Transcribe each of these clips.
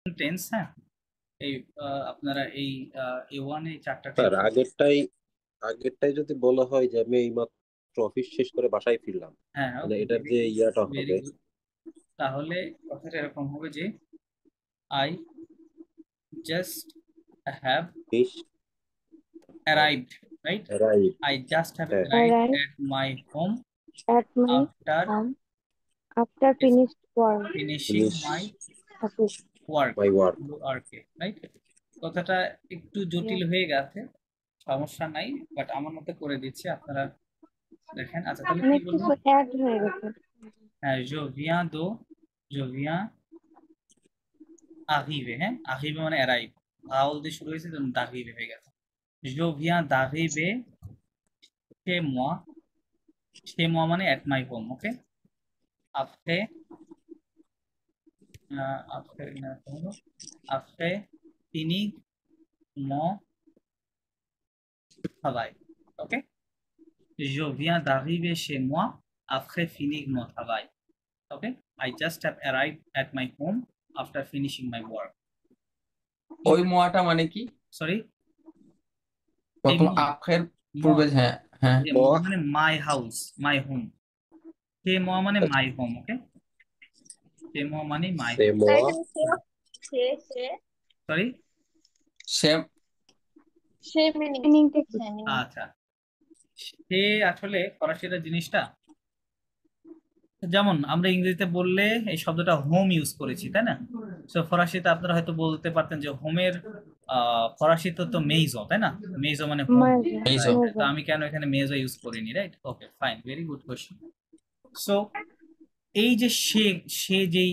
Tense, হ্যাঁ, এই আপনারা এই A1 এই চারটা স্যার টেন্স। আগেরটাই যদি বলা হয় যে আমি এইমাত্র অফিস শেষ করে বাসায় ফিরলাম, হ্যাঁ, মানে ওকে, এটার ভেরি যে গুড, ইয়াটা ভেরি হবে গুড। তাহলে কথাটা এরকম হবে যে I just have fish arrived, right? Right. I just have হ্যাঁ, arrived Arrive at my home at my after home after finished work. finishing finish my Office. work, my work. Right? কথাটা একটু জটিল Yeah. হয়ে গেছে, সমস্যা নাই, but আমার মতো করে দিচ্ছি, আপনারা দেখেন। আচ্ছা, তাহলে মানে কি একটু বলবো? অ্যাড হয়ে গেছে। হ্যাঁ, je viens arriver, হ্যাঁ, arriver মানে অ্যারাইভ, ভাওয়াল দিয়ে শুরু হয়েছে, যেমন d'arriver হয়ে গেছে। je viens d'arriver chez moi, chez moi মানে at my home, okay? après après après fini mon travail, ok? Je viens d'arriver chez moi après finir mon travail. Okay? I just have arrived at my home after finishing my work. ওই মোয়াটা মানে কি? Sorry? এই প্রথম ম আখের ম পূর্বে, হ্যাঁ হ্যাঁ। যে ম মানে my house, my home. সে ম মানে my home, okay? সে ম মানে my সে home. মোয়া Sorry? সে মিনিংটা কি? আচ্ছা। সে আসলে ফরাসিটা জিনিসটা, যেমন আমরা ইংরেজিতে বললে এই শব্দটা হোম ইউজ করেছি, তাই না? তো ফরাসিতে আপনারা হয়তো বলতে পারতেন যে হোমের ফরাসিতে তো মেইজো, তাই না? মেইজো মানে হোম, মাজা। এই রাইট? তো মাজা। আমি কেন এখানে মেইজো ইউজ করিনি, right? Okay, fine, very good question. So এই যে সে, সে যেই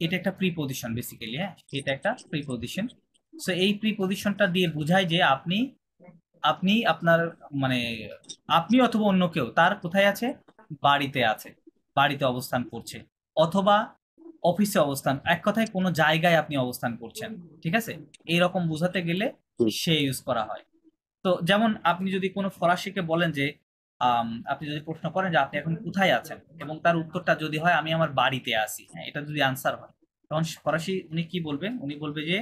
এটা একটা প্রিপজিশন বেসিক্যালি, হ্যাঁ, এটা একটা প্রিপজিশন। সো এই প্রিপজিশনটা দিয়ে বোঝায় যে আপনি আপনি আপনার মানে আপনি অথবা অন্য কেউ তার কোথায় আছে, বাড়িতে আছে, বাড়িতে অবস্থান করছে, অথবা অফিসে অবস্থান, এক কথায় কোনো জায়গায় আপনি অবস্থান করছেন, ঠিক আছে? এইরকম বোঝাতে গেলে সে ইউজ করা হয়। তো যেমন আপনি যদি কোনো ফরাসিকে বলেন যে আপনি যদি প্রশ্ন করেন যে আপনি এখন কোথায় আছেন, এবং তার উত্তরটা যদি হয় আমি আমার বাড়িতে আছি, হ্যাঁ, এটা যদি আনসার হয়, তখন ফরাসি উনি কি বলবেন? উনি বলবে যে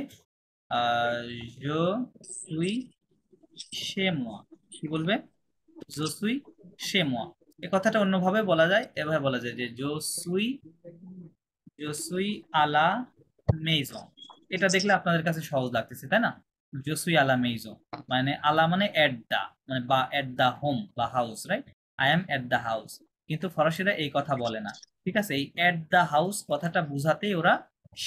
আহ, je suis chez moi। কি বলবে? je suis chez moi। এই কথাটা অন্যভাবে বলা যায়, এভাবে বলা যায় যে je suis à la maison। এটা দেখলে আপনাদের কাছে সহজ লাগতেছে, তাই না? je suis à la maison মানে আলা মানে এট দা, মানে বা এট দা হোম বা house, right? I am at the house. কিন্তু ফরাসিরা এই কথা বলে না, ঠিক আছে? এই এট দা হাউস কথাটা বুঝাতেই ওরা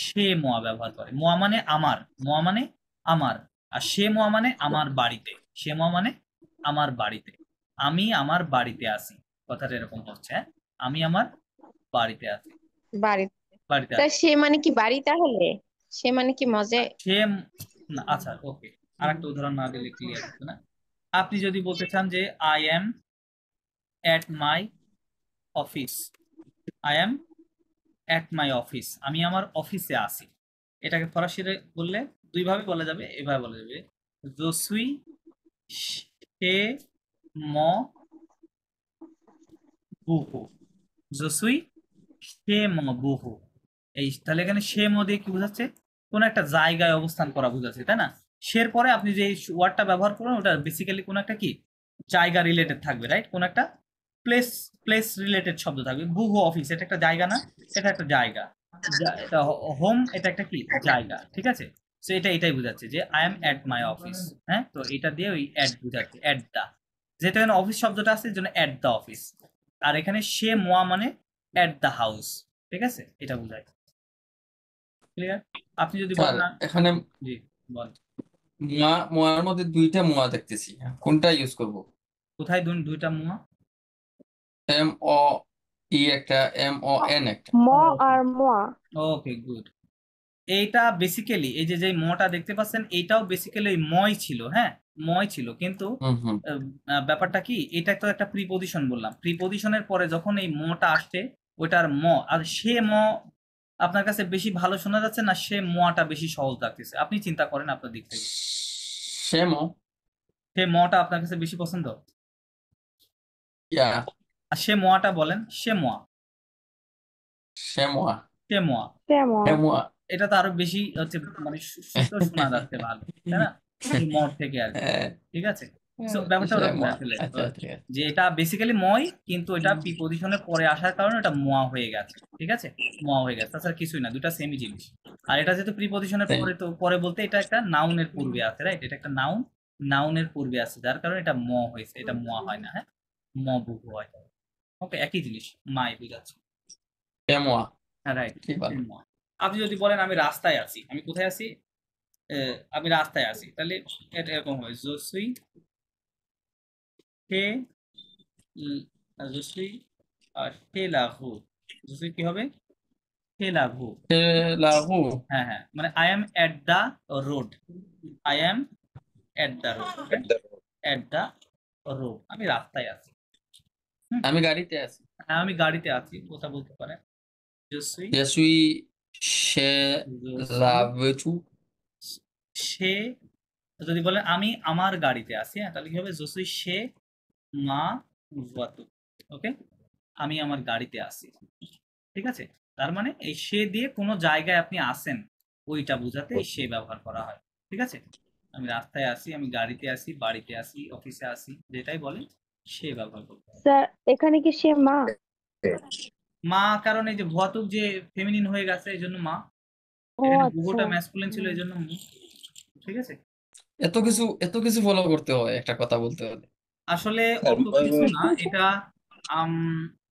সে মোয়া ব্যবহার করে। মোয়া মানে আমার, মোয়া মানে আমার, আর সে মোয়া মানে আমার বাড়িতে, সে মোয়া মানে আমার বাড়িতে, আমি আমার বাড়িতে আছি। কথাটা এরকম হচ্ছে, হ্যাঁ, আমি আমার বাড়িতে আছি, বাড়িতে। বাড়িতে তা আছি। সে মানে কি বাড়ি তাহলে? সে মানে কি মজা? সে না, আচ্ছা, ওকে, আর একটা উদাহরণ না দিলে ক্লিয়ার হতো না। আপনি যদি বলতে চান যে I am at my office, I am at my office, আমি আমার অফিসে আছি, এটাকে ফরাসিতে বললে দুই ভাবে বলা যাবে। এভাবে বলা যাবে je suis chez mon bureau, je suis chez mon bureau। এই তাহলে এখানে সে ম দিয়ে কি বোঝাচ্ছে? কোন একটা জায়গায় অবস্থান করা বোঝাচ্ছে, তাই না? সের পরে আপনি যে ওয়ার্ডটা ব্যবহার করবেন ওটা বেসিক্যালি কোন একটা কি জায়গা রিলেটেড থাকবে, রাইট? কোন একটা প্লেস, প্লেস রিলেটেড শব্দ থাকবে। বুহু অফিস, এটা একটা জায়গা না? এটা একটা জায়গা। এটা হোম, এটা একটা কি জায়গা, ঠিক আছে? তো এটাই বোঝাচ্ছে যে I am at my office, হ্যাঁ। তো এটা দিয়ে ওই অ্যাট বোঝাচ্ছে, অ্যাট দা, যেহেতু এখানে অফিস শব্দটা আছে এর জন্য অ্যাট দা অফিস। আর এখানে সে মোয়া মানে অ্যাট দা হাউস, ঠিক আছে? এটা বোঝায়। ক্লিয়ার? আপনি যদি স্যার বলেন না, এখানে জি বল। মোয়ার মধ্যে দুইটা মোয়া দেখতেছি, কোনটা ইউজ করব? কোথায় দুইটা মোয়া? এম ও ই একটা, এম ও এন একটা। ম আর মোয়া। ওকে, গুড। এইটা বেসিক্যালি এই যে যে মটা দেখতে পাচ্ছেন এটাও বেসিক্যালি ওই ময় ছিল, হ্যাঁ, ময় ছিল, কিন্তু হুম হুম। ব্যাপারটা কি, এটা তো একটা প্রিপজিশন বললাম, প্রিপজিশনের পরে যখন এই মটা আসছে ওইটার ম, আর সে ম আপনার কাছে বেশি ভালো শোনা যাচ্ছে না সে মটা বেশি সহজ লাগতেছে? আপনি চিন্তা করেন আপনার দিক থেকে, সেমো। সে মটা আপনার কাছে বেশি পছন্দ, ইয়া। আর সে মটা বলেন, সে মোয়া, সেমোয়া। সে মোয়া। তেমন। সেমোয়া। এটা তো আরো বেশি হচ্ছে মানে সুন্দর শোনা যাচ্ছে ভালো, তাই না? এই মর থেকে আর কি, হ্যাঁ, ঠিক আছে? সো ব্যাপারটা সেটাই ওরকম মা। আসলে আচ্ছা ঠিক আছে। যে এটা বেসিক্যালি ময়, কিন্তু এটা প্রিপজিশনের পরে আসার কারণে এটা মোয়া হয়ে গেছে, ঠিক আছে? মোয়া হয়ে গেছে, তাছাড়া কিছুই না, দুটা সেমই জিনিস। আর এটা যেহেতু প্রিপজিশনের তাই পরে, তো পরে বলতে এটা একটা নাউনের পূর্বে আছে, রাইট? এটা একটা নাউন, নাউনের পূর্বে আছে, যার কারণে এটা ম হয়েছে, এটা মোয়া হয় না, হ্যাঁ? ম বহু হয়। ওকে, একই জিনিস, মাই বুঝাচ্ছে। কেমোয়া। হ্যাঁ, রাইট। কি বল? আপনি যদি বলেন আমি রাস্তায় আছি, আমি কোথায় আছি? আমি রাস্তায় আছি, তাহলে এটা এরকম হয়, জসুই হে জসুই হে লাঘু। জসুই কি হবে? হে লাঘু। লাহু। হ্যাঁ হ্যাঁ, মানে I am at the road, I am at the road, okay, at the road, আমি রাস্তায় আছি। আমি গাড়িতে আছি। হ্যাঁ, আমি গাড়িতে আছি, কথা বলতে পারেন। জসুই Je suis chez la voiture. সে, যদি বলেন আমি আমার গাড়িতে আছি, হ্যাঁ, তাহলে কি হবে? জসুই সে মা ভাতু, ওকে, আমি আমার গাড়িতে আছি, ঠিক আছে? তার মানে এই সে দিয়ে কোনো জায়গায় আপনি আসেন, ওইটা বোঝাতে এই সে ব্যবহার করা হয়, ঠিক আছে? আমি রাস্তায় আছি, আমি গাড়িতে আছি, বাড়িতে আছি, অফিসে আছি, যেটাই বলেন সে ব্যবহার করতে হয়। স্যার এখানে কি সে মা? মা, কারণ এই যে ভুয়াতুক যে ফেমিনিন হয়ে গেছে এই জন্য মা, ও এখানে আচ্ছা। বুহটা ম্যাসকুলিন ছিল এই জন্য মু, ঠিক আছে? এত কিছু ফলো করতে হয় একটা কথা বলতে হলে। আসলে অত কিছু না এটা, আম,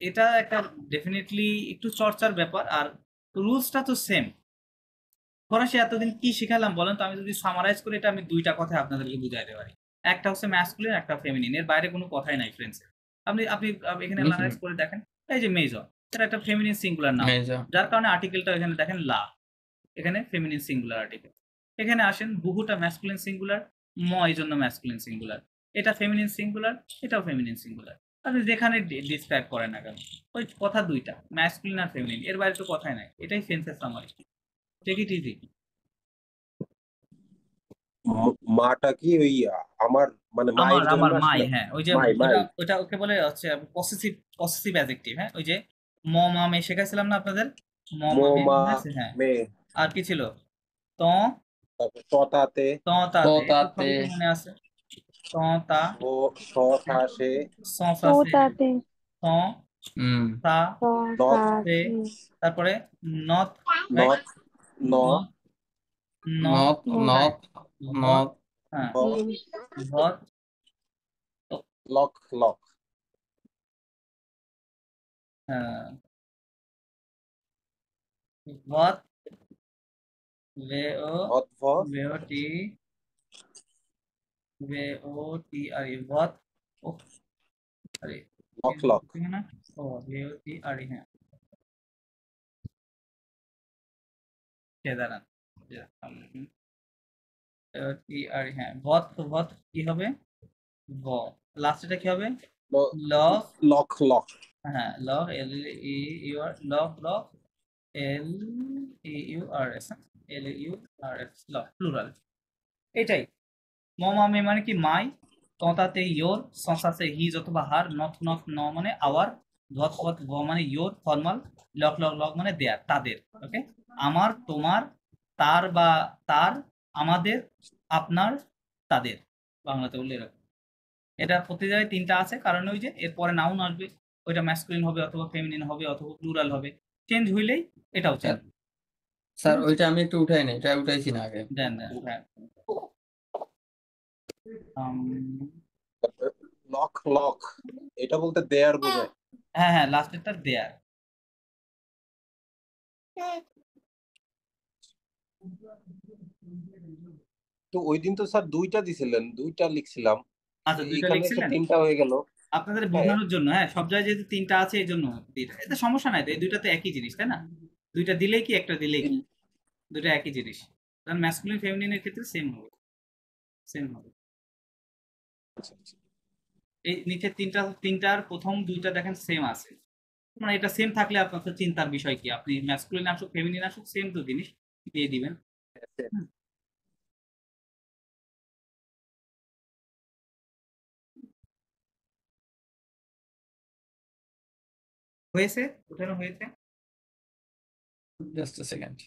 এটা একটা ডেফিনেটলি একটু চর্চার ব্যাপার, আর রুলসটা তো সেম। ফরাসি এতদিন কি শিখালাম বলেন তো? আমি যদি সামারাইজ করি, এটা আমি দুইটা কথা আপনাদেরকে বুঝাইতে পারি, একটা হচ্ছে ম্যাসকুলিন, একটা ফেমিনিন, এর বাইরে কোনো কথাই নাই ফ্রেন্ডস। আপনি আপনি আপনি এখানে অ্যানালাইজ করে দেখেন, এই যে মেজর, এটা একটা ফেমিনিন সিঙ্গুলার নাম, এই যে যার কারণে আর্টিকেলটা এখানে দেখেন লা, এখানে ফেমিনিন সিঙ্গুলার আর্টিকেল। এখানে আসেন বহুটা ম্যাসকুলিন সিঙ্গুলার, ম এই জন্য ম্যাসকুলিন সিঙ্গুলার, এটা ফেমিনিন সিঙ্গুলার, এটাও ফেমিনিন সিঙ্গুলার। আপনি যেখানে ডিসক্রাইব করেন না কেন, ওই কথা দুইটা, ম্যাসকুলিন আর ফেমিনিন, এর বাইরে তো কথাই নাই, এটাই senses summary. Take it easy. মাটা কি ওই আমার মানে আমার মায়ের জন্য আমার মাই, আসলে হ্যাঁ, ওই যে মাই মাই ওটা ওটা ওকে বলে হচ্ছে পসেসিভ, পসেসিভ অ্যাডজেক্টিভ, হ্যাঁ, ওই যে ম মা মে শেখাইছিলাম না আপনাদের, ম মা মে মা মনে আছে? হ্যাঁ। মে, আর কি ছিল? ত, তারপর ততাতে, ত তাতে, একটু তাতে সবই তো মনে আছে। ত তা, ও স থা সে, স তো সা সে, তাতে ত হুম তা তো নথ সে, তাতে তারপরে নথ, রাইট? নথ ন নথ, ন, নট নথ, নট ভট, নট হ্যাঁ, ভ ভট, লক লক হ্যাঁ, ভট, ভে ও, অথ ভে ও টি, ভে ও টি আর ই, ভট, ও, আরে লক লক না, ও ভে ও টি আর ই, হ্যাঁ, কে দাঁড়ান, টি আর ই, হ্যাঁ, ভট, তো ভট কি হবে? ভ, লাস্টেটা কি হবে? ল, লক লক হ্যাঁ, log, L E U R, log log, L E U R S, L U R S, log, plural. এটাই মমামে মানে কি মাই, ততাতে ইয়োর, সসাসে হিজ অথবা হার, নট নট ন মানে আওয়ার, ধত পথ ভ মানে your formal, lock lock lock মানে দেয়ার, তাদের, ওকে, আমার, তোমার, তার বা তার, আমাদের, আপনার, তাদের, বাংলাতে বললে এরকম। এটা প্রতি জায়গায় তিনটা আছে, কারণ ওই যে এরপরে নাউন আসবে, ওইটা ম্যাসকুলিন হবে অথবা ফেমিনিন হবে অথবা প্লুরাল হবে, চেঞ্জ হইলেই এটাও চেঞ্জ। স্যার ওইটা আমি একটু উঠাই নাই, এটা উঠাইছি না আগে। দেন দেন, হ্যাঁ। লক লক এটা বলতে দেয়ার বোঝায়। হ্যাঁ হ্যাঁ, লাস্টেরটা দেয়ার। তো ওই দিন তো স্যার দুইটা দিছিলেন, দুইটা লিখছিলাম, আচ্ছা, দুইটা এখানে তো লিখছিলেন তিনটা হয়ে গেল। আপনাদের হ্যাঁ বোঝানোর জন্য, হ্যাঁ, সব জায়গায় যেহেতু তিনটা আছে এই জন্য এতে সমস্যা নাই তো, এই দুইটা তো একই জিনিস, তাই না? দুইটা দিলেই কি একটা দিলেই কি, দুইটা একই জিনিস, কারণ ম্যাসকুলিন ফেমিনিনের ক্ষেত্রে সেম হবে, সেম হবে। এই নিচে তিনটার প্রথম দুইটা দেখেন সেম আছে, মানে এটা সেম থাকলে আপনার তো চিন্তার বিষয় কি, আপনি ম্যাসকুলিন আসুক ফেমিনিন আসুক সেম তো জিনিস দিয়ে দিবেন। হুম। হয়েছে, ওঠানো হয়েছে। Just second.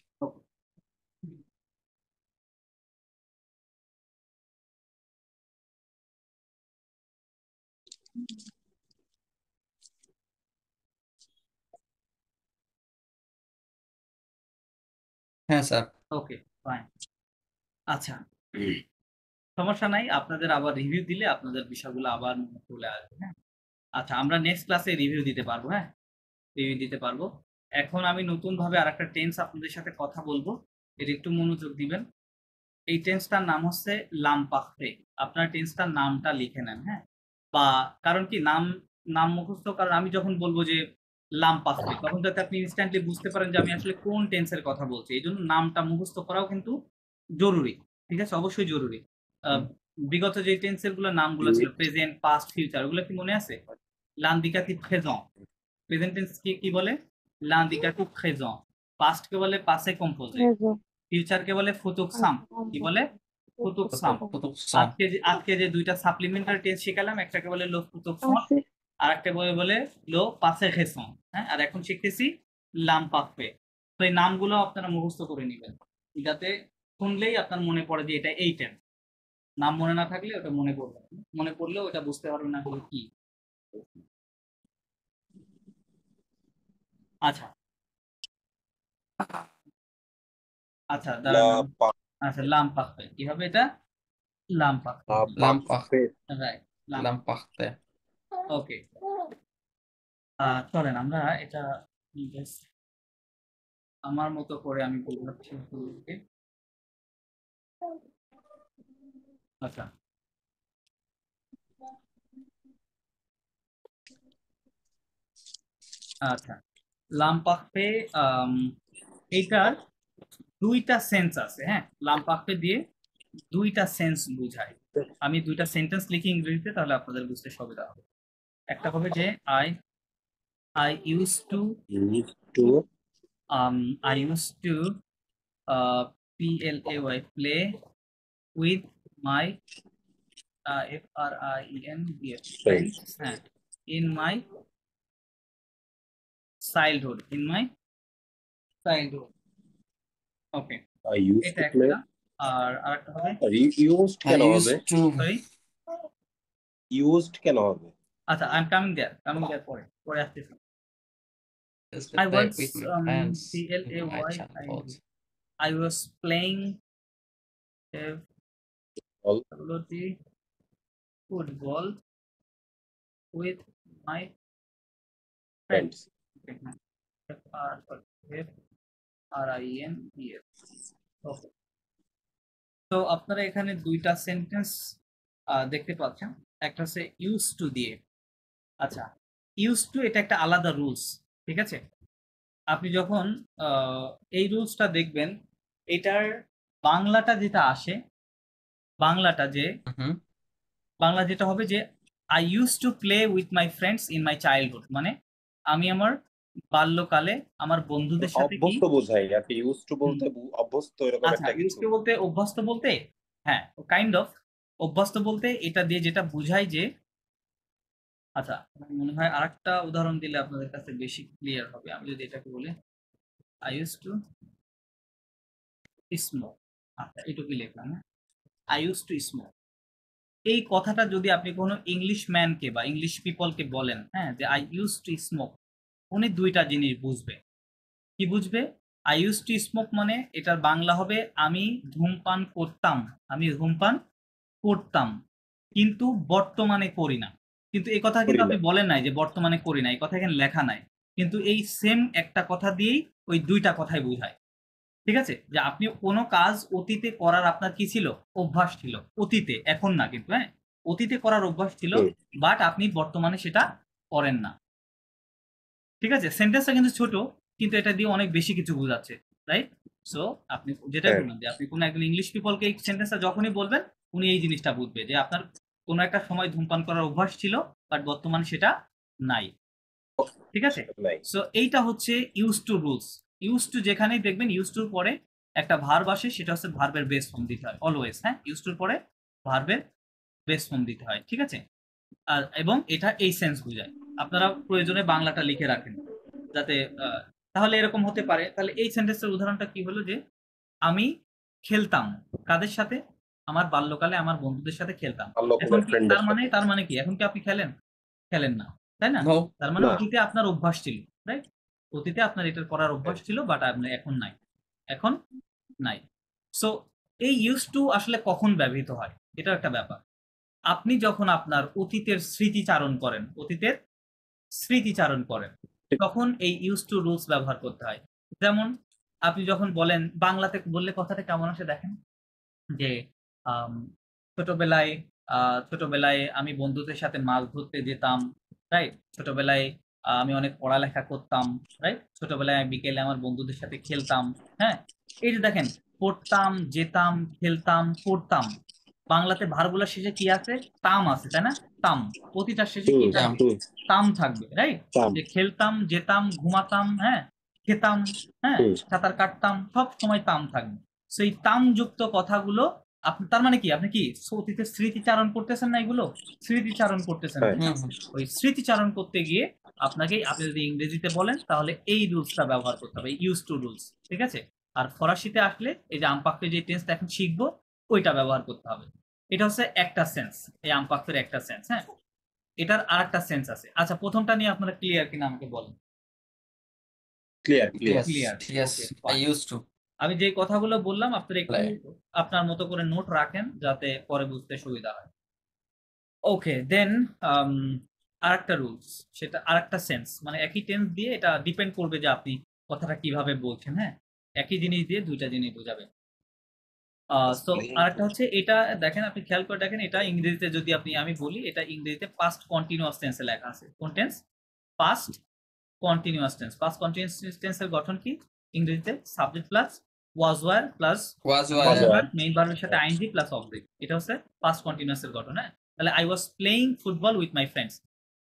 হ্যাঁ স্যার। Okay fine. আচ্ছা, সমস্যা নাই, আপনাদের আবার রিভিউ দিলে আপনাদের বিষয়গুলো আবার মনে চলে আসবে। হ্যাঁ, আচ্ছা, আমরা নেক্সট ক্লাসে রিভিউ দিতে পারবো। হ্যাঁ, রিভিউ দিতে পারবো। এখন আমি নতুন ভাবে আরেকটা টেন্স আপনাদের সাথে কথা বলবো, এটা একটু মনোযোগ দিবেন। এই টেন্সটার নাম হচ্ছে লামপাখতে। আপনার টেন্সটার নামটা লিখে নেন। হ্যাঁ, বা কারণ কি নাম নাম মুখস্থ, কারণ আমি যখন বলবো যে লামপাখতে, তখন যাতে আপনি ইনস্ট্যান্টলি বুঝতে পারেন যে আমি আসলে কোন টেন্সের কথা বলছি। এই জন্য নামটা মুখস্থ করাও কিন্তু জরুরি। ঠিক আছে, অবশ্যই জরুরি। বিগত যে টেন্সের গুলো নামগুলো ছিল, প্রেজেন্ট, পাস্ট, ফিউচার, ওগুলো কি মনে আছে? l'indicatif présent, প্রেজেন্ট টেন্স কি কি বলে? l'indicatif présent, পাস্ট কে বলে passé composé, রেজো ফিউচার কে বলে futur simple, কি বলে? futur simple। প্রথম সম। আজকে যে দুইটা সাপ্লিমেন্টারি টেন্স শিখালাম, একটাকে বলে লো futur simple, আছে আর একটা বলে লো passé récent। হ্যাঁ, আর এখন শিখতেছি l'imparfait। তো এই নামগুলো আপনারা মুখস্থ করে নেবেন, যাতে শুনলেই আপনার মনে পড়ে যে এটা এই টেন্স। নাম মনে না থাকলে ওটা মনে পড়বে না। মনে পড়লেও ওটা বুঝতে পারবেন না আসলে কি। আচ্ছা আচ্ছা, দাঁড়ান আচ্ছা, লামপাখতে কি হবে এটা? লামপাখতে, লাম্পাখ রাইট, লাম্পাখতে। ওকে। চলেন আমরা এটা just আমার মতো করে আমি বোঝাচ্ছি আপনাদেরকে। আচ্ছা, আচ্ছা, লামপাখতে এইটার দুইটা সেন্স আছে। হ্যাঁ, লামপাখতে দিয়ে দুইটা সেন্স বুঝায়। আমি দুইটা সেন্টেন্স লিখি ইংরেজিতে, তাহলে আপনাদের বুঝতে সুবিধা হবে। একটা হবে যে I used to play with my friends, হ্যাঁ, in my childhood, okay, I used এটা to play. একটা। আর আরেকটা হবে Used I কেন হবে? used to সরি, Used কেন হবে? আচ্ছা, আই এম কামিং দেয়ার, পরে আসতেছি। use to I play was with my friends in my play childhood. I was playing All football with my friends. FRINDS। ওকে, তো আপনারা এখানে দুইটা সেন্টেন্স দেখতে পাচ্ছেন। একটা হচ্ছে ইউজ টু দিয়ে। আচ্ছা, ইউজ টু এটা একটা আলাদা রুলস। ঠিক আছে, আপনি যখন এই রুলসটা দেখবেন, এটার বাংলাটা যেটা আসে, হুম। বাংলা যেটা হবে যে I use to play with my friends in my childhood, মানে আমি আমার বাল্যকালে আমার বন্ধুদের সাথে কি। অভ্যস্ত বোঝায় আর কি, ইউজ টু বলতে অভ্যস্ত এরকম আচ্ছা, একটা ইউজ কিছু। টু বলতে অভ্যস্ত বলতে, হ্যাঁ, কাইন্ড অফ অভ্যস্ত বলতে এটা দিয়ে যেটা বুঝায় যে, আচ্ছা, আমার মনে হয় আরেকটা উদাহরণ দিলে আপনাদের কাছে বেশি ক্লিয়ার হবে। আমি যদি এটাকে বলি আই ইউজ টু স্মোক, আচ্ছা, এটুকুই লিখলাম। হ্যাঁ, আই ইউজ টু স্মোক, এই কথাটা যদি আপনি কোনো ইংলিশ ম্যানকে বা ইংলিশ পিপলকে বলেন, হ্যাঁ, যে আই ইউজ টু স্মোক, উনি দুইটা জিনিস বুঝবে। কি বুঝবে? আই ইউজ টু স্মোক মানে এটার বাংলা হবে আমি ধূমপান করতাম, কিন্তু বর্তমানে করি না। কিন্তু এই কথা কিন্তু আপনি বলেন নাই যে বর্তমানে করি না, এই কথা এখানে লেখা নাই। কিন্তু এই সেম একটা কথা দিয়েই ওই দুইটা কথাই বোঝায়। ঠিক আছে, যে আপনি কোনো কাজ অতীতে করার আপনার কি ছিল? অভ্যাস ছিল অতীতে, এখন না কিন্তু। হ্যাঁ, অতীতে করার অভ্যাস ছিল, বাট আপনি বর্তমানে সেটা করেন না। ঠিক আছে, সেন্টেন্সটা কিন্তু ছোট, কিন্তু এটা দিয়ে অনেক বেশি কিছু বোঝাচ্ছে, রাইট? সো আপনি যেটাই বললেন যে আপনি কোনো একজন ইংলিশ পিপলকে এই সেন্টেন্সটা যখনই বলবেন, উনি এই জিনিসটা বুঝবে যে আপনার কোনো একটা সময় ধূমপান করার অভ্যাস ছিল, বাট বর্তমানে সেটা নাই। ঠিক আছে, সো এইটা হচ্ছে use to rules. Use to যেখানেই দেখবেন ইউজ টুর পরে একটা ভার্ব আসে, সেটা হচ্ছে ভার্বের বেস ফর্ম দিতে হয় অলওয়েজ। হ্যাঁ, ইউজ টুর পরে ভার্বের বেস ফর্ম দিতে হয়। ঠিক আছে, আর এবং এটা এই সেন্স বোঝায়। আপনারা প্রয়োজনে বাংলাটা লিখে রাখেন, যাতে তাহলে এরকম হতে পারে। তাহলে এই সেন্টেন্সের উদাহরণটা কি হলো যে আমি খেলতাম কাদের সাথে? আমার বাল্যকালে আমার বন্ধুদের সাথে খেলতাম। এখন কি তার মানে কি এখন কি আপনি খেলেন? খেলেন না, তাই না? নো তার মানে না। অতীতে আপনার অভ্যাস ছিল, রাইট? অতীতে আপনার এটার করার অভ্যাস ছিল, বাট আপনার এখন নাই, এখন নাই। সো এই ইউজ টু আসলে কখন ব্যবহৃত হয়, এটা একটা ব্যাপার। আপনি যখন আপনার অতীতের স্মৃতিচারণ করেন, অতীতের স্মৃতিচারণ করেন, তখন এই ইউজ টু রুলস ব্যবহার করতে হয়। যেমন আপনি যখন বলেন, বাংলাতে বললে কথাটা কেমন আসে দেখেন, যে আম, ছোটবেলায় ছোটবেলায় আমি বন্ধুদের সাথে মাছ ধরতে যেতাম, রাইট? ছোটবেলায় আমি অনেক পড়ালেখা করতাম, রাইট? ছোটবেলায় আমি বিকেলে আমার বন্ধুদের সাথে খেলতাম। হ্যাঁ, এই যে দেখেন, পড়তাম, যেতাম, খেলতাম, পড়তাম, বাংলাতে ভার্বগুলোর শেষে কি আছে? তাম আছে, তাই না? তাম, প্রতিটার শেষে কি হুম থাকবে? হুম তাম থাকবে, রাইট? তাম যে খেলতাম, যেতাম, ঘুমাতাম, হ্যাঁ, খেতাম, হ্যাঁ, হুম সাঁতার কাটতাম, সব সময় তাম থাকবে। সেই তামযুক্ত কথাগুলো আপনি, তার মানে কি, আপনি কি অতীতের স্মৃতিচারণ করতেছেন না? এগুলো স্মৃতিচারণ করতেছেন, হ্যাঁ তাই না? হুম ওই স্মৃতিচারণ করতে গিয়ে আপনাকে, আপনি যদি ইংরেজিতে বলেন তাহলে এই রুলসটা ব্যবহার করতে হবে, ইউজ টু রুলস, ঠিক আছে? আর ফরাসিতে আসলে এই যে আমপাক্তে যে টেন্সটা এখন শিখবো, ওইটা ব্যবহার করতে হবে। এটা হচ্ছে একটা সেন্স, এই আমপাক্তের একটা সেন্স। হ্যাঁ, এটার আর একটা সেন্স আছে। আচ্ছা, প্রথমটা নিয়ে আপনারা ক্লিয়ার কিনা আমাকে বলেন। Clear clear clear, yes okay, I fine. Use to আমি যে কথাগুলো বললাম আপনারা একটু প্লে আপনার মতো করে নোট রাখেন, যাতে পরে বুঝতে সুবিধা হয়। ওকে, দেন আরেকটা রুলস, সেটা আরেকটা সেন্স, মানে একই টেন্স দিয়ে, এটা ডিপেন্ড করবে যে আপনি কথাটা কিভাবে বলছেন। হ্যাঁ, একই জিনিস দিয়ে দুইটা জিনিস বোঝাবে। তো আরেকটা হচ্ছে এটা, দেখেন, আপনি খেয়াল করে দেখেন, এটা ইংরেজিতে যদি আমি বলি, এটা ইংরেজিতে পাস্ট কন্টিনিউয়াস টেন্সে লেখা আছে। কোন tense? Past continuous tense. Past continuous টেন্সের গঠন কি? ইংরেজিতে subject plus was were plus was main were verb, main ভার্বের সাথে আইএনজি প্লাস অবজেক্ট। এটা হচ্ছে পাস্ট কন্টিনিউয়াস এর গঠন। হ্যাঁ, তাহলে I was playing football with my friends,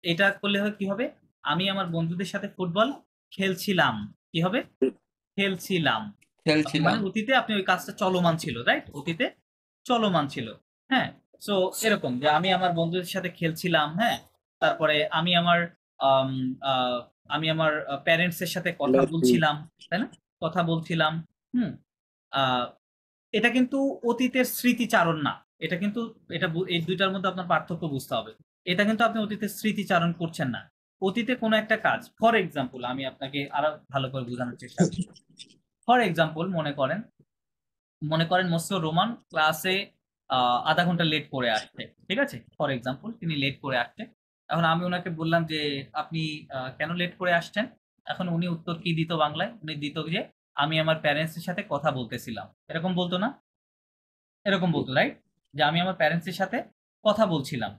এটা করলে কি হবে? আমি আমার বন্ধুদের সাথে ফুটবল খেলছিলাম। কি হবে? খেলছিলাম। মানে খেলছিলাম অতীতে আপনি ওই কাজটা চলমান ছিল, রাইট? অতীতে চলমান ছিল। হ্যাঁ, সো এরকম যে আমি আমার বন্ধুদের সাথে খেলছিলাম। হ্যাঁ, তারপরে আম, আহ, আমি আমার প্যারেন্টস এর সাথে কথা বলছিলাম, তাই না? কথা বলছিলাম। হুম। আহ, এটা কিন্তু অতীতের স্মৃতিচারণ না। এটা কিন্তু, এই দুইটার মধ্যে আপনার পার্থক্য বুঝতে হবে। এটা কিন্তু আপনি অতীতের স্মৃতিচারণ করছেন না। অতীতে কোনো একটা কাজ, ফর এক্সাম্পল, আমি আপনাকে আরো ভালো করে বোঝানোর চেষ্টা করি। ফর এক্সাম্পল, মনে করেন মোস্ট রোমান ক্লাসে আধা ঘন্টা লেট করে আসছে, ঠিক আছে? ফর এক্সাম্পল, তিনি লেট করে আসছে। এখন আমি ওনাকে বললাম যে আপনি কেন লেট করে আসছেন? এখন উনি উত্তর কি দিত বাংলায়? উনি দিত যে আমি আমার প্যারেন্টস এর সাথে কথা বলতেছিলাম। এরকম বলতো না? এরকম বলতো, রাইট? যে আমি আমার প্যারেন্টস এর সাথে কথা বলছিলাম,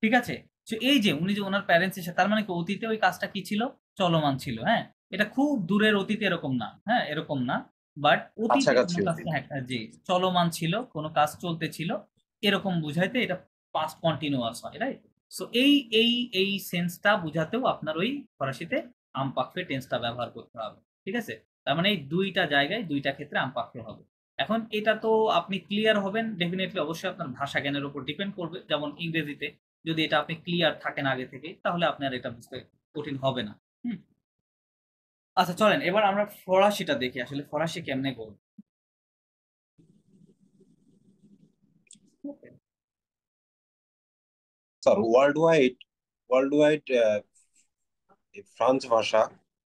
ঠিক আছে? তো এই যে উনি যে ওনার প্যারেন্টস এর সাথে, তার মানে কি অতীতে ওই কাজটা কি ছিল? চলমান ছিল। হ্যাঁ, এটা খুব দূরের অতীতে এরকম না, হ্যাঁ, এরকম না, বাট অতীতে কাছাকাছি কোনো কাজটা, হ্যাঁ, জি, চলমান ছিল, কোনো কাজ চলতেছিল, এরকম বুঝাইতে এটা পাস্ট কন্টিনিউয়াস হয়, রাইট? সো এই এই এই সেন্সটা বুঝাতেও আপনার ওই ফরাসিতে আমপাকফে টেন্সটা ব্যবহার করতে হবে, ঠিক আছে? তার মানে এই দুইটা জায়গায়, দুইটা ক্ষেত্রে আমপাকফে হবে। এখন এটা তো আপনি ক্লিয়ার হবেন ডেফিনেটলি, অবশ্যই আপনার ভাষা জ্ঞানের উপর ডিপেন্ড করবে। যেমন ইংরেজিতে যদি এটা আপনি ক্লিয়ার থাকেন আগে থেকে, তাহলে আপনার এটা বুঝতে কঠিন হবে না। হুম। আচ্ছা, চলেন এবার আমরা ফরাসিটা দেখি, আসলে ফরাসি কেমনে বলবো। স্যার ওয়ার্ল্ড ওয়াইড ফ্রান্স ভাষা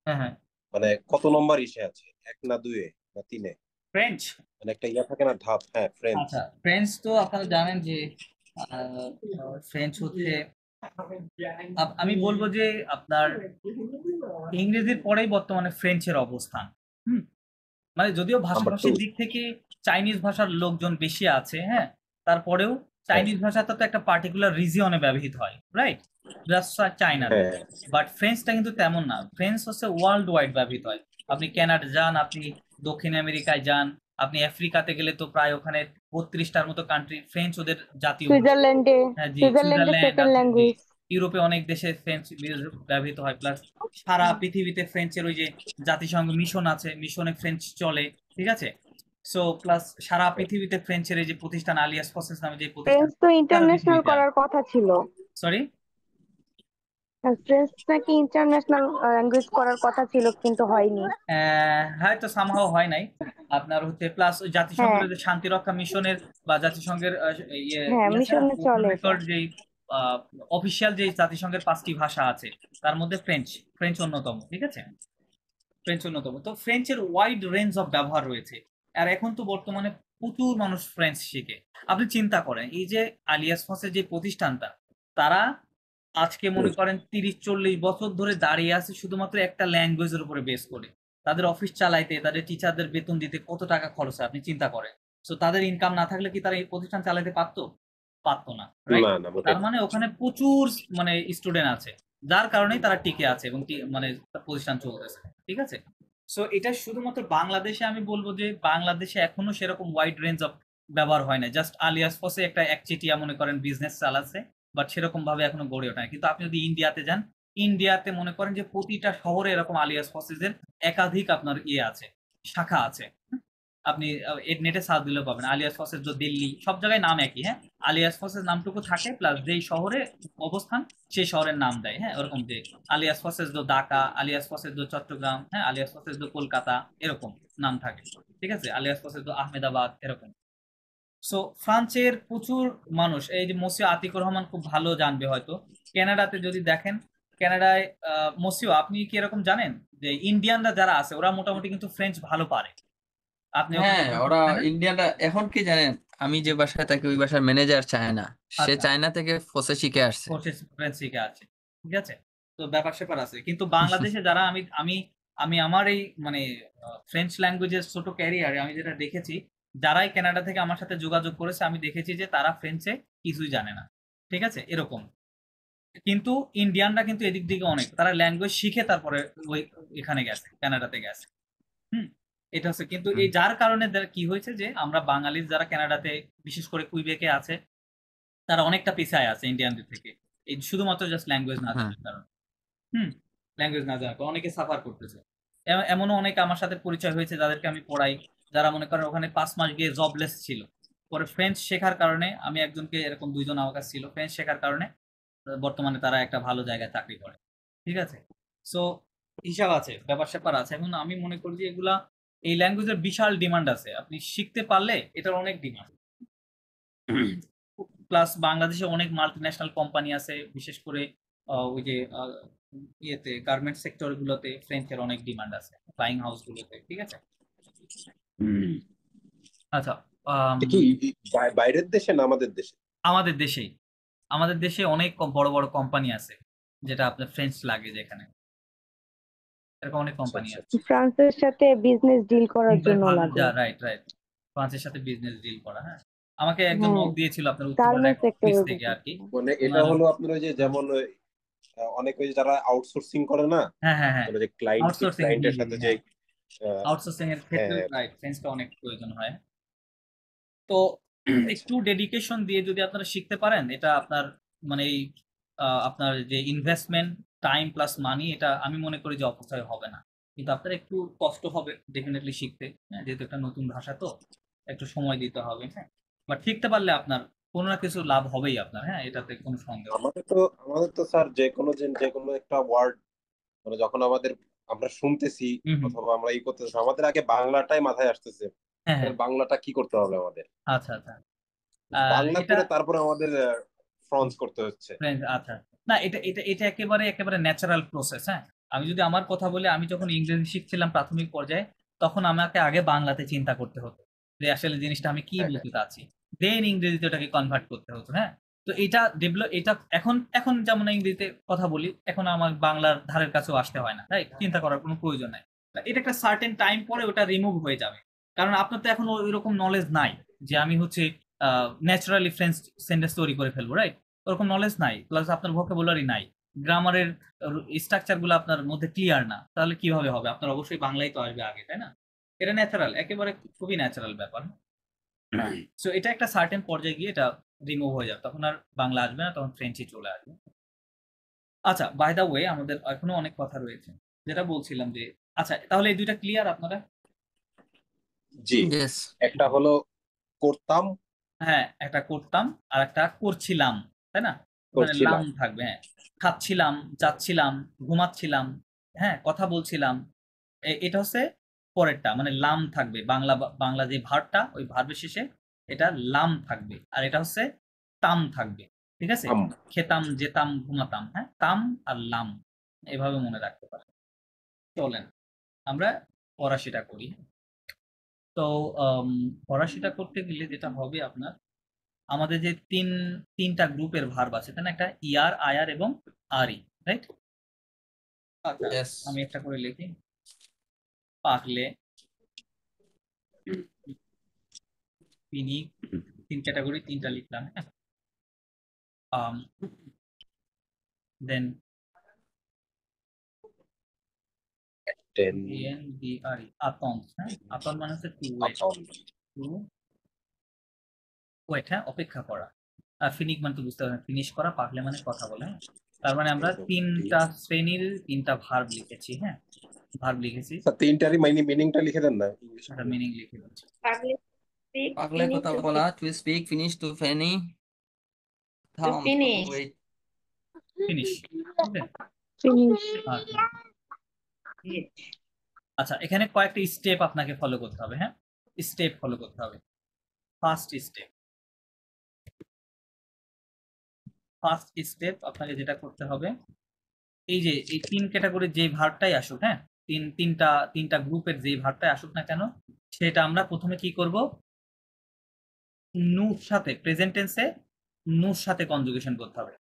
হ্যাঁ, হ্যাঁ, মানে কত নম্বর ইসে আছে, এক না দুয়ে না তিনে? ফ্রেঞ্চ। মানে একটা ইয়া থাকে না, ধাপ। হ্যাঁ, ফ্রেঞ্চ। আচ্ছা, ফ্রেঞ্চ তো আপনারা জানেন যে ফ্রেঞ্চ হচ্ছে, আমি বলবো যে আপনার ইংরেজির পরেই বর্তমানে ফ্রেঞ্চের অবস্থান। হুম। মানে যদিও নাম্বার টু। ভাষাভাষীর দিক থেকে চাইনিজ ভাষার লোকজন বেশি আছে, হ্যাঁ, তারপরেও হ্যাঁ চাইনিজ ভাষাটা তো একটা পার্টিকুলার রিজিয়নে ব্যবহৃত হয়, রাইট? জাস্ট চায়নাতে। হ্যাঁ বাট ফ্রেঞ্চটা কিন্তু তেমন না, ফ্রেঞ্চ হচ্ছে ওয়ার্ল্ড ওয়াইড ব্যবহৃত হয়। আপনি কানাডা যান, আপনি দক্ষিণ আমেরিকায় যান, আপনি আফ্রিকাতে গেলে তো প্রায় ওখানে 32টার মতো কান্ট্রি ফ্রেঞ্চ ওদের জাতীয় ভাষা। সুইজারল্যান্ডে হ্যাঁ, জি, সুইজারল্যান্ডে সুইজারল্যান্ড সেকেন্ড আছে, জি, ল্যাঙ্গুয়েজ। ইউরোপে অনেক দেশে ফ্রেঞ্চ ব্যবহৃত হয়। প্লাস সারা পৃথিবীতে ফ্রেঞ্চের ওই যে জাতিসংঘ মিশন আছে, মিশনে ফ্রেঞ্চ চলে, ঠিক আছে? সো প্লাস সারা পৃথিবীতে ফ্রেঞ্চের এই যে প্রতিষ্ঠান, আলিয়াস ফ্রান্সেস নামে যে প্রতিষ্ঠান, ফ্রেঞ্চ তো সারা ইন্টারন্যাশনাল পৃথিবীতে আছে। করার কথা ছিল। সরি? ফ্রেঞ্চ নাকি ইন্টারন্যাশনাল ল্যাঙ্গুয়েজ করার কথা ছিল, কিন্তু হয়নি। হয়তো সামহাও হয় নাই। আপনার হচ্ছে প্লাস ওই হ্যাঁ জাতিসংঘের যে শান্তি রক্ষা মিশনের বা জাতিসংঘের ইয়ে হ্যাঁ, ইয়ে আছে না, মিশনে ওপেন চলে এটা। রেকর্ড যেই অফিসিয়াল যে জাতিসংঘের 5টি ভাষা আছে তার মধ্যে ফ্রেঞ্চ অন্যতম, ঠিক আছে, ফ্রেঞ্চ অন্যতম। তো ফ্রেঞ্চের ওয়াইড রেঞ্জ অফ ব্যবহার রয়েছে, আর এখন তো বর্তমানে প্রচুর মানুষ ফ্রেঞ্চ শিখে। আপনি চিন্তা করেন এই যে আলিয়াস ফসের যে প্রতিষ্ঠানটা, তারা আজকে মনে করেন 30-40 বছর ধরে দাঁড়িয়ে আছে শুধুমাত্র একটা ল্যাঙ্গুয়েজের উপরে বেস করে। তাদের অফিস চালাইতে, তাদের টিচারদের বেতন দিতে কত টাকা খরচ হয় আপনি চিন্তা করেন। সো তাদের ইনকাম না থাকলে কি তারা এই প্রতিষ্ঠান চালাতে পারতো? পারতো না, রাইট? না না মোটেই তার না। মানে ওখানে প্রচুর মানে স্টুডেন্ট আছে, যার কারণেই তারা টিকে আছে এবং মানে প্রতিষ্ঠান চলতেছে, ঠিক আছে। সো এটা শুধুমাত্র বাংলাদেশে আমি বলবো যে বাংলাদেশে এখনো সেরকম ওয়াইড রেঞ্জ অফ ব্যবহার হয় না। জাস্ট আলিয়াস ফসে একটা একচেটিয়া মনে করেন বিজনেস চালাচ্ছে, বাট সেরকম ভাবে এখনো গড়ে ওঠে না। কিন্তু আপনি যদি ইন্ডিয়াতে যান, ইন্ডিয়াতে মনে করেন যে প্রতিটা শহরে এরকম আলিয়াস ফসেজের একাধিক আপনার ইয়ে আছে, শাখা আছে। আপনি নেটে সার্চ দিলেও পাবেন আলিয়াস ফসেজ দিল্লি, সব জায়গায় নাম একই, হ্যাঁ, আলিয়াস ফসেজ নামটুকু থাকে, প্লাস যেই শহরে অবস্থান সেই শহরের নাম দেয়, হ্যাঁ, ওরকম যে আলিয়াস ফসেজ ঢাকা, আলিয়াস ফসেজ চট্টগ্রাম, হ্যাঁ, আলিয়াস ফসেজ কলকাতা, এরকম নাম থাকে, ঠিক আছে, আলিয়াস ফসেজ আহমেদাবাদ, এরকম। সো ফ্রান্সের প্রচুর মানুষ, এই যে মসিও আতিকুর রহমান খুব ভালো জানবে হয়তো, কানাডাতে যদি দেখেন, কানাডায় মসিও আপনি কি এরকম জানেন যে ইন্ডিয়ানরা যারা আছে ওরা মোটামুটি কিন্তু ফ্রেঞ্চ ভালো পারে? আপনি ওখানে হ্যাঁ, গেলে ওরা তাই না? ইন্ডিয়ানরা এখন কি জানেন, আমি যে বাসায় থাকি ওই বাসার ম্যানেজার চায়না, সে আচ্ছা, চায়না থেকে ফসে শিখে আসছে। কোর্সেস ফ্রেঞ্চ শিখে আছে, ঠিক আছে। তো ব্যাপার স্যাপার আছে, কিন্তু বাংলাদেশে যারা আমি আমি আমি আমার এই মানে ফ্রেঞ্চ ল্যাঙ্গুয়েজের ছোট ক্যারিয়ারে আমি যেটা দেখেছি, যারাই কানাডা থেকে আমার সাথে যোগাযোগ করেছে আমি দেখেছি যে তারা ফ্রেঞ্চে কিছুই জানে না, ঠিক আছে, এরকম। কিন্তু ইন্ডিয়ানরা কিন্তু এদিক দিকে অনেক, তারা ল্যাঙ্গুয়েজ শিখে তারপরে ওই এখানে গেছে, কানাডাতে গেছে। হুম, এটা হচ্ছে, কিন্তু এই যার কারণে কি হয়েছে যে আমরা বাঙালি যারা কানাডাতে, বিশেষ করে কুইবেকে আছে, তারা অনেকটা পিছায় আছে ইন্ডিয়ানদের থেকে, এই শুধুমাত্র জাস্ট ল্যাঙ্গুয়েজ না হ্যাঁ, জানার কারণে। হুম, ল্যাঙ্গুয়েজ না জানার কারণে অনেকে সাফার করতেছে। এমনও অনেকে আমার সাথে পরিচয় হয়েছে যাদেরকে আমি পড়াই, যারা মনে করেন ওখানে 5 মাস গিয়ে জবলেস ছিল, পরে ফ্রেঞ্চ শেখার কারণে, আমি একজনকে এরকম 2 জন আমার কাছে ছিল, ফ্রেঞ্চ শেখার কারণে বর্তমানে তারা একটা ভালো জায়গায় চাকরি করে, ঠিক আছে। সো হিসাব আছে, ব্যাপার স্যাপার আছে। এখন আমি মনে করি যে এগুলা, এই ল্যাঙ্গুয়েজের বিশাল ডিমান্ড আছে, আপনি শিখতে পারলে এটার অনেক ডিমান্ড। প্লাস বাংলাদেশে অনেক মাল্টিন্যাশনাল কোম্পানি আছে, বিশেষ করে ওই যে ইয়েতে গার্মেন্টস সেক্টর গুলোতে ফ্রেঞ্চের অনেক ডিমান্ড আছে, ফ্লাইং হাউস গুলোতে, ঠিক আছে। আচ্ছা, এটা কি বাইরের দেশে না আমাদের দেশে? আমাদের দেশেই, আমাদের দেশে অনেক বড় বড় কোম্পানি আছে যেটা আপনার ফ্রেঞ্চ লাগে, যেখানে এরকম অনেক আচ্ছা কোম্পানি আচ্ছা আছে। আচ্ছা। ফ্রান্সের সাথে বিজনেস ডিল করার জন্য লাগে। রাইট, রাইট, ফ্রান্সের সাথে বিজনেস ডিল করা, হ্যাঁ। আমাকে একজন হ্যাঁ, নক দিয়েছিল আপনার উত্তরার এক গার্মেন্টস অফিস সেক্টরের থেকে আর কি, মানে এটা ওনার, হলো আপনার ওই যে যেমন ওই, অনেক ওই যে যারা আউটসোর্সিং করে না, হ্যাঁ হ্যাঁ হ্যাঁ, মানে যে ক্লায়েন্ট আউটসোর্সিং, জি ক্লায়েন্টের জি জি, সাথে যে হ্যাঁ, আহ, আউটসোর্সিং এর হ্যাঁ ক্ষেত্রে হ্যাঁ রাইট ফ্রেঞ্চটা অনেক প্রয়োজন হয়। তো আচ্ছা একটু ডেডিকেশন দিয়ে যদি আপনারা শিখতে পারেন, এটা আপনার মানে এই আপনার যে ইনভেস্টমেন্ট, টাইম প্লাস মানি, এটা আমি মনে করি যে অপচয় হবে না। কিন্তু আপনার একটু কষ্ট হবে ডেফিনেটলি শিখতে, হ্যাঁ, যেহেতু একটা নতুন ভাষা, তো একটু সময় দিতে হবে, হ্যাঁ, বাট শিখতে পারলে আপনার কোনো না কিছু লাভ হবেই আপনার, হ্যাঁ, এটাতে কোনো সন্দেহ নেই। আমাদের তো স্যার যে কোনো একটা ওয়ার্ড মানে যখন আমরা শুনতেছি হুম হুম, অথবা আমরা ই করতেছি, আমাদের আগে বাংলাটাই মাথায় আসতেছে। হ্যাঁ হ্যাঁ, তাহলে বাংলাটা কি করতে হবে আমাদের? আচ্ছা আচ্ছা, বাংলা এটা করে তারপরে আমাদের ফ্রান্স করতে হচ্ছে। ফ্রেঞ্চ, আচ্ছা, না এটা এটা এটা একেবারে একেবারে ন্যাচারাল প্রসেস, হ্যাঁ। আমি যদি আমার কথা বলি, আমি যখন ইংরেজি শিখছিলাম প্রাথমিক পর্যায়ে, তখন আমাকে আগে বাংলাতে চিন্তা করতে হতো যে আসলে জিনিসটা আমি কি হ্যাঁ হ্যাঁ বলতে চাচ্ছি, দেন ইংরেজিতে ওটাকে কনভার্ট করতে হতো, হ্যাঁ। তো এটা ডেভেলপ, এটা এখন এখন যেমন ইংরেজিতে কথা বলি, এখন আমার বাংলার ধারের কাছেও আসতে হয় না, রাইট, চিন্তা করার কোনো প্রয়োজন নাই। এটা একটা সার্টেন টাইম পরে ওটা রিমুভ হয়ে যাবে, কারণ আপনার তো এখন ওই রকম নলেজ নাই যে আমি হচ্ছে ন্যাচারালি ফ্রেঞ্চ সেন্টেন্স তৈরি করে ফেলবো, রাইট, ওরকম নলেজ নাই, প্লাস আপনার ভোকাবুলারি নাই, গ্রামারের স্ট্রাকচার গুলো আপনার মধ্যে ক্লিয়ার না, তাহলে কিভাবে হবে? আপনার অবশ্যই বাংলাই তো আসবে আগে, তাই না? এটা ন্যাচারাল, একেবারে খুবই ন্যাচারাল ব্যাপার। সো এটা একটা সার্টেন পর্যায়ে গিয়ে এটা রিমুভ হয়ে যাবে, তখন আর বাংলা আসবে না, তখন ফ্রেঞ্চই চলে আসবে। আচ্ছা, বাই দা ওয়ে, আমাদের এখনো অনেক কথা রয়েছে, যেটা বলছিলাম যে, আচ্ছা তাহলে এই দুইটা ক্লিয়ার আপনারা? জি। ইয়েস। একটা হলো করতাম, হ্যাঁ, একটা করতাম আর একটা করছিলাম, তাই না? ওখানে লাম করছিলাম। থাকবে, হ্যাঁ, খাচ্ছিলাম, যাচ্ছিলাম, ঘুমাচ্ছিলাম, হ্যাঁ, কথা বলছিলাম, এটা হচ্ছে পরেরটা, মানে লাম থাকবে, বাংলা যে ভার্বটা, ওই ভার্বের শেষে এটা লাম থাকবে, আর এটা হচ্ছে তাম থাকবে। ঠিক আছে, আম খেতাম, যেতাম, ঘুমাতাম, হ্যাঁ, তাম আর লাম এভাবে মনে রাখতে পারেন। চলেন আমরা ফরাসিটা করি। তো ফরাসিটা করতে গেলে যেটা হবে আপনার, আমাদের যে তিনটা গ্রুপের ভার্ব আছে তাই না, একটা ইয়ার, আয়ার এবং আরি, রাইট? আচ্ছা, Yes. আমি একটা করে লিখি। পাকলে, পিনিক, তিন ক্যাটাগরি, তিনটা লিখলাম, হ্যাঁ। দেন টেন ENDRE, আতন, হ্যাঁ, আতন মানে হচ্ছে to wait, account to wait, হ্যাঁ, অপেক্ষা করা। আর ফিনিক মানে তো বুঝতে পারবেন, ফিনিশ করা, পাকলে মানে কথা বলে, হ্যাঁ। তার মানে আমরা তিনটা শ্রেণীর তিনটা ভার্ব লিখেছি, হ্যাঁ, ভার্ব লিখেছি। তিনটারই মিনিংটা লিখে দেন না ইংলিশে। একটা মিনিং লিখে দিচ্ছি। পাগলে speak, পাগলে finish কথা to বলা, to speak, finish to finish, থাম to finish. wait. Finish, okay. Finish. আচ্ছা, এখানে কয়েকটা স্টেপ আপনাকে ফলো করতে হবে, হ্যাঁ, স্টেপ ফলো করতে হবে। ফার্স্ট স্টেপ আপনাকে যেটা করতে হবে, এই যে এই তিন ক্যাটাগরির যে ভার্বটাই আসুক, হ্যাঁ, তিনটা গ্রুপের যে ভার্বটাই আসুক না কেন, সেটা আমরা প্রথমে কি করব, নুর সাথে, প্রেজেন্ট টেন্সে নুর সাথে কনজুগেশন করতে হবে।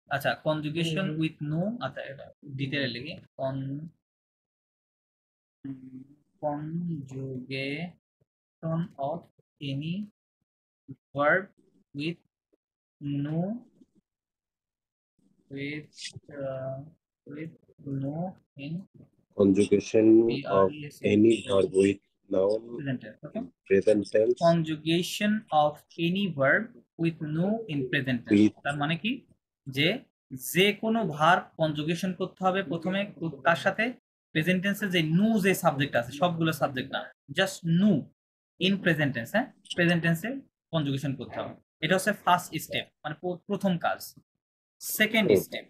আচ্ছা, কনজুগেশন উইথ নু, আচ্ছা এটা ডিটেইলে লিখি, conjugation of any verb with no in conjugation of any verb with noun present tense, okay? Present tense conjugation of any verb with no in present tense, তার মানে কি, যে কোনো ভার্ব কনজুগেশন করতে হবে প্রথমে তার সাথে প্রেজেন্ট টেন্সে যে নু যে সাবজেক্ট আছে, সবগুলো সাবজেক্ট না, জাস্ট নু ইন প্রেজেন্ট টেন্স, হ্যাঁ, প্রেজেন্ট টেন্সে কনজুগেশন করতে হবে। এটা হচ্ছে ফার্স্ট স্টেপ, মানে প্রথম কাজ। সেকেন্ড স্টেপ,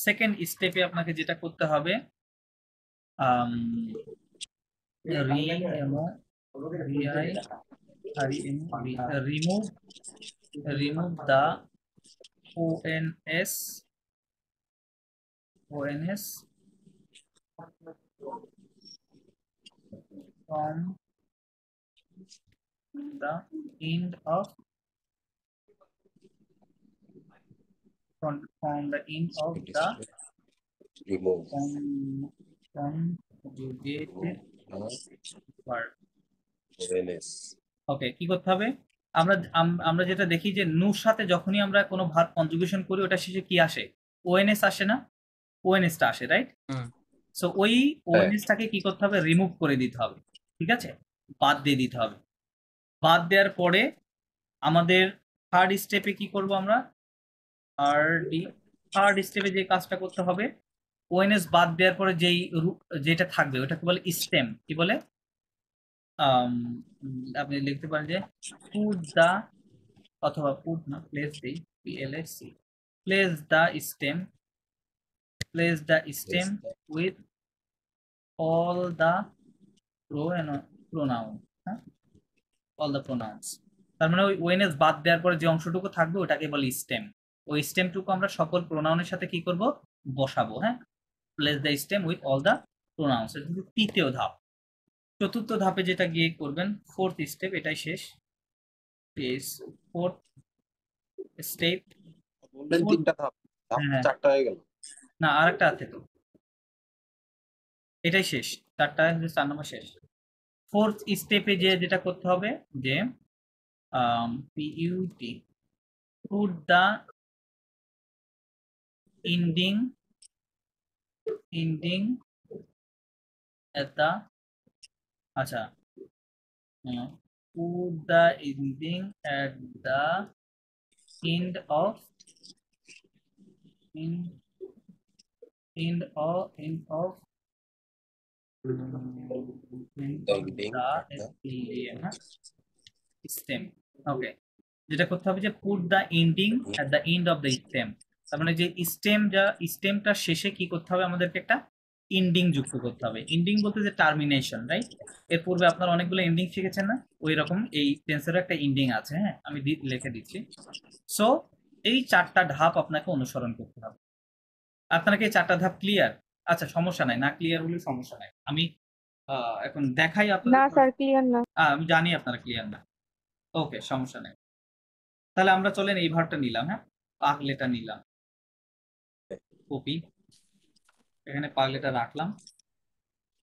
সেকেন্ড স্টেপে আপনাকে যেটা করতে হবে, remove the ONS from the end of the remove conjugated verb. ONS okay, কি করতে হবে, আমরা যেটা দেখি যে নুর সাথে যখনই আমরা কোনো ভার্ব কনজুগেশন করি ওটা শেষে কি আসে, ওএনএস আসে না, ওএনএসটা আসে, রাইট? সো ওই ওএনএসটাকে কি করতে হবে, রিমুভ করে দিতে হবে, ঠিক আছে, বাদ দিয়ে দিতে হবে। বাদ দেওয়ার পরে আমাদের থার্ড স্টেপে কি করব আমরা, থার্ড স্টেপে যে কাজটা করতে হবে, ওএনএস বাদ দেওয়ার পরে যেটা থাকবে ওটাকে বলে স্টেম। কি বলে, আপনি লিখতে পারেন যে পুট দা, অথবা পুট না, প্লেস দেই, PLAC, place the stem with all the pronoun, হ্যাঁ, অল দা প্রোনাউন্স। তার মানে ওই ওএনএস বাদ দেওয়ার পরে যে অংশটুকু থাকবে ওটাকে বলে স্টেম। ওই স্টেমটুকু আমরা সকল প্রোনাউনের সাথে কি করব, বসাবো, হ্যাঁ, place the stem with all the pronounce. এটা কিন্তু তৃতীয় ধাপ। চতুর্থ ধাপে যেটা গিয়ে করবেন, ফোর্থ স্টেপ, এটাই শেষ। ফোর্থ স্টেপ, বললেন তিনটা ধাপ, হ্যাঁ। চারটা হয়ে গেল না, আরেকটা আছে তো, এটাই শেষ, 4 নম্বর শেষ। ফোর্থ স্টেপে যেটা করতে হবে যে put the ending at the, আচ্ছা, put the ending at the end of stem. Okay, যেটা করতে হবে যে put the ending at the end of the stem, তার মানে যে স্টেমটা শেষে কি করতে হবে, আমাদেরকে একটা ইন্ডিং যুক্ত করতে হবে। ইন্ডিং বলতে যে টার্মিনেশন, রাইট? এর পূর্বে আপনারা অনেকগুলো এন্ডিং শিখেছেন না, ওই রকম এই টেন্সেরও একটা ইন্ডিং আছে। হ্যাঁ, আমি লিখে দিচ্ছি। সো এই 4টা ধাপ আপনাকে অনুসরণ করতে হবে। আপনারা কি এই 4টা ধাপ ক্লিয়ার? আচ্ছা, সমস্যা নাই, না ক্লিয়ার হলে সমস্যা নাই, আমি এখন দেখাই না আপনাদের। স্যার ক্লিয়ার না। আমি জানি আপনারা ক্লিয়ার না। ওকে, সমস্যা নেই। তাহলে আমরা চলেন এই ভার্বটা নিলাম। হ্যাঁ, পাগলেটা নিলাম, কপি, এখানে পাগলেটা রাখলাম।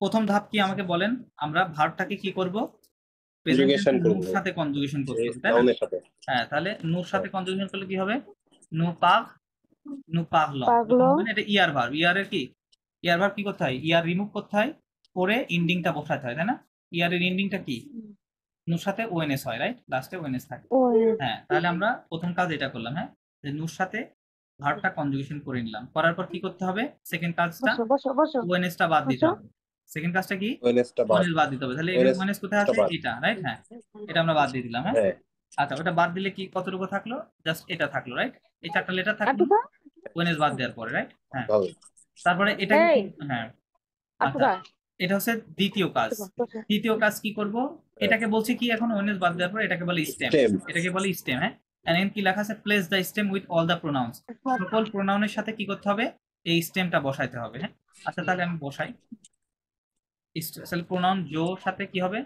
প্রথম ধাপ কি আমাকে বলেন? আমরা ভার্বটাকে কি করব? প্রেজেন্ট কনজুগেশন টেন্সে করব নুর সাথে কনজুগেশন করতে এই হবে, তাই না? নাউনের সাথে। হ্যাঁ, তাহলে নুর সাথে কনজুগেশন করলে কি হবে? নু পাগ, নু পাগল। পাগলো। এটা ইয়ার ভার্ব। ইয়ারের কি, ইয়ার ভার্ব কি করতে হয়? ইয়ার রিমুভ করতে হয়, করে ইন্ডিংটা বসাতে হয়, তাই না? ইয়ারের ইন্ডিংটা কি? নুর সাথে ওএনএস হয়, রাইট? লাস্টে ওএনএস থাকে। ও হ্যাঁ, তাহলে আমরা প্রথম কাজ এটা করলাম। হ্যাঁ, যে নুর সাথে ভার্বটা কনজুগেশন করে নিলাম। করার পর কি করতে হবে? সেকেন্ড কাজটা, বসো বসো বসো ওএনএসটা বাদ দিতে বসো। হবে। সেকেন্ড কাজটা কি? ওএনএসটা বাদ। ওএনএস বাদ দিতে হবে। তাহলে ONS ওএনএস কোথায় আছে? বাদ। এটা, রাইট? হ্যাঁ, এটা আমরা বাদ দিয়ে দিলাম। হ্যাঁ, হ্যাঁ, আচ্ছা, ওটা বাদ দিলে কি কতটুকু থাকলো? জাস্ট এটা থাকলো, রাইট? এই 4টা লেটার থাকলো আটুকা ওএনএস বাদ দেওয়ার পরে, রাইট? হ্যাঁ, ভালো। তারপরে এটা এই হ্যাঁ, আচ্ছা, আটুকা এটা হচ্ছে দ্বিতীয় কাজ। বসো। তৃতীয় কাজ কি করব? এটাকে বলছি কি এখন? ওএনএস বাদ দেওয়ার পরে এটাকে বলে স্টেম। Stem. এটাকে বলে স্টেম। হ্যাঁ, এন্ড কি লেখা আছে? Place the stem with all the pronounce. সকল প্রোনাউনের সাথে কি করতে হবে? এই স্টেমটা বসাইতে হবে। হ্যাঁ, আচ্ছা, তাহলে আমি বসাই। তাহলে প্রোনাউন জোর সাথে কি হবে?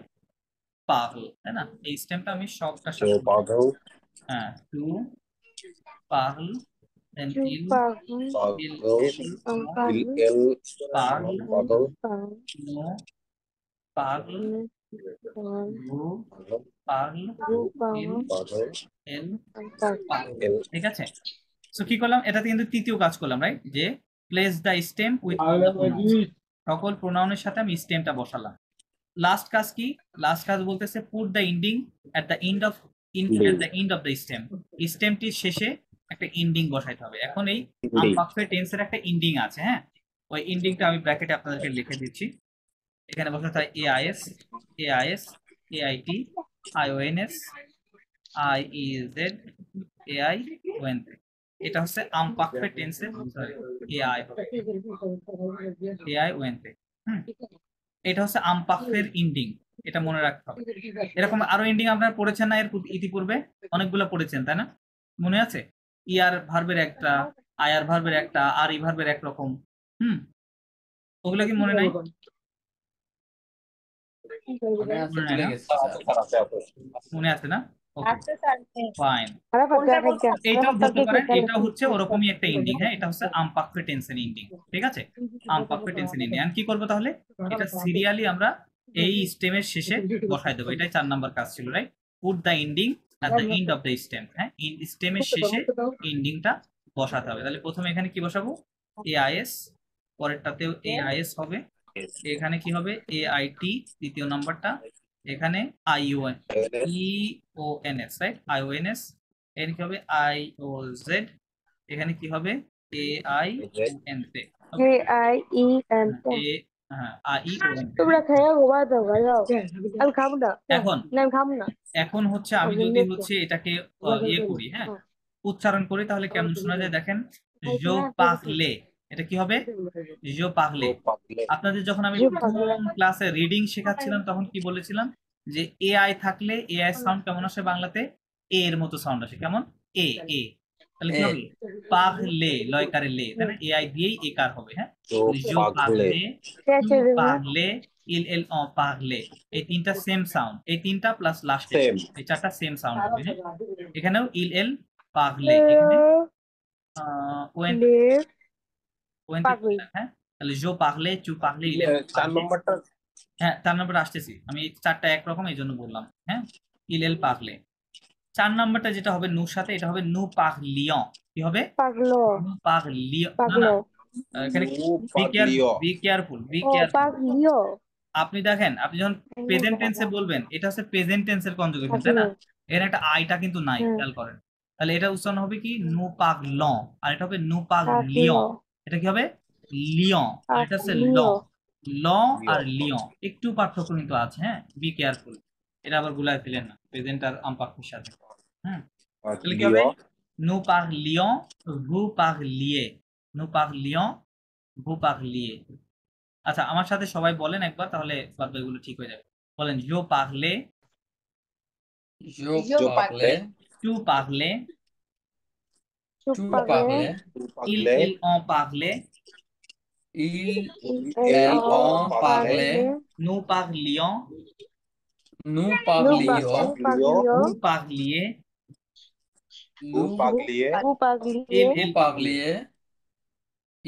পাগল, তাই না? এই স্টেমটা আমি সবটার তো সাথে পাগল, হ্যাঁ, টু পাগল, দেন চুপ ইল, পাগল ইল, পাগল, পাগল এল পাগল, পাগল, পাগল নো, পাগল, গু, পাগল, ইল, পাগল, এল, পাগল পাগল। এল। ঠিক আছে? সো কি করলাম? এটাতে কিন্তু তৃতীয় কাজ করলাম, রাইট? যে place the stem with all the pronounce. সকল প্রোনাউনের সাথে আমি স্টেমটা বসালাম। লাস্ট কাজ কি? লাস্ট কাজ বলতেছে put the ending at the end of the stem. স্টেমটির শেষে একটা ইন্ডিং বসাইতে হবে। এখন এই আনপারফেক্ট টেন্সের একটা ইন্ডিং আছে। হ্যাঁ, ওই ইন্ডিংটা আমি ব্র্যাকেটে আপনাদেরকে লিখে দিচ্ছি। এখানে বসাতে হয় AIS, AIS, AIT, IONS, IEZ, AI, ON. এটা হচ্ছে আনপারফেক্ট টেন্সের, sorry, AI AI ON. Hmm, এটা হচ্ছে আমপাখের ইন্ডিং, এটা মনে রাখতে হবে। এরকম আরো ইন্ডিং আপনারা পড়েছেন না এর ইতিপূর্বে? অনেকগুলো পড়েছেন, তাই না? মনে আছে? ইয়ার ভার্বের একটা, আয়ার ভার্বের একটা, আর ই ভার্বের একরকম। হুম, ওগুলো কি মনে নাই? মনে আছে, মনে নাই ভুলে না? গেছি স্যার। মনে আছে না? ওকে, ফাইন। আরে ফাটা খাইকা এটাও বলতে পারেন, এটাও হচ্ছে ওরকমই একটা ইন্ডিং। হ্যাঁ, এটা হচ্ছে আমপাখের টেন্সের ইন্ডিং। ঠিক আছে, আমপাখের টেন্সের ইন্ডিং। আর কি করবো তাহলে? এটা সিরিয়ালি আমরা এই স্টেমের শেষে বসাই দেবো। এটাই 4 নাম্বার কাজ ছিল, right? Put the ending at the end of the stem. হ্যাঁ, স্টেমের শেষে ইন্ডিংটা বসাতে হবে। তাহলে প্রথমে এখানে কি বসাবো? এআইএস, পরেরটাতেও এআইএস হবে, এখানে কি হবে? এআইটি, তৃতীয় নাম্বারটা এখানে আইওএন, ইওএনএস, রাইট? আইওএনএস, এখানে কি হবে? আইওজেড, এখানে কি হবে? এআইওএন। কে আই ই এন আইওএন। তোমরা খাইয়া ঘুমা দাও যাও। আমি খাবো না। এখন না আমি খাবো না। এখন হচ্ছে আমি যদি হচ্ছে এটাকে ইয়ে করি, হ্যাঁ, উচ্চারণ করি, তাহলে কেমন শোনা যায় দেখেন। জো পাগলে, এটা কি হবে? জো পাগলে। আপনাদের যখন আমি প্রথম ক্লাসে রিডিং শেখাচ্ছিলাম তখন কি বলেছিলাম? যে এআই থাকলে এআই সাউন্ড কেমন আসে বাংলাতে? এ এর মতো সাউন্ড আসে। কেমন? এ, এ। তাহলে কি হবে? পাগলে, লয়কারে লে, তাই না? এআই দিয়েই একার হবে। হ্যাঁ, জো পাগলে, তু পাগলে, ইল এল অ পাগলে, এই তিনটা সেম সাউন্ড। এই তিনটা প্লাস লাস্ট Same. এই 4টা সেম সাউন্ড হবে। হ্যাঁ, এখানেও ইল এল পাগলে, এখানে ওয়েন, ওয়েন। হ্যাঁ, তাহলে জো পাগলে, চু পাগলে, ইল এল 4 নম্বরটা হ্যাঁ, 4 নম্বরে আসতেছি আমি। 4টা একরকম, এই জন্য বললাম। হ্যাঁ, ইলেল পাগলে। 4 নম্বরটা যেটা হবে নুর সাথে, এটা হবে নু পাগ লিয়ন। কি হবে? পাগলো নু পাগ লিয়ন। না না, পাগলো এখানে ও পাগলিও। বি কেয়ারফুল, বি ও কেয়ারফুল। পাগলিও আপনি দেখেন, আপনি যখন প্রেজেন্ট টেন্সে বলবেন, এটা হচ্ছে প্রেজেন্ট টেন্সের কনজুগেশন, তাই না? এখানে একটা আইটা কিন্তু নাই, খেয়াল করেন। তাহলে এটা উচ্চারণ হবে কি? নু পাগ ল, আর এটা হবে নু পাগ লিয়ন। এটা কি হবে? লিয়ন, আর এটা হচ্ছে ল। ল আর লিয়ন একটু পার্থক্য কিন্তু আছে। হ্যাঁ, বি কেয়ারফুল। এটা আবার গুলায় ফেলেন না প্রেজেন্ট আর আম্পাকের সাথে। হুম, তাহলে কি হবে? নু পাগ লিয়ন, ভু পাগ লিয়ে, নু পাগ লিয়ন, ভু পাগ লিয়ে। আচ্ছা, আমার সাথে সবাই বলেন একবার, তাহলে বাদ বাকিগুলো ঠিক হয়ে যাবে। বলেন, জো পারলে, जो जो parle, টু পারলে, চুপ tu পাগলে, parle, ইল পাগলে এল অ পারলে, il এল elle অ en পাগলে, parlait, নু পারলিয়ন, nous নু parlions, পাগলিও, vous parliez, vous nous পাগলিয়ে, ভু পাগলিয়ে, il vous elle parlait, parliez,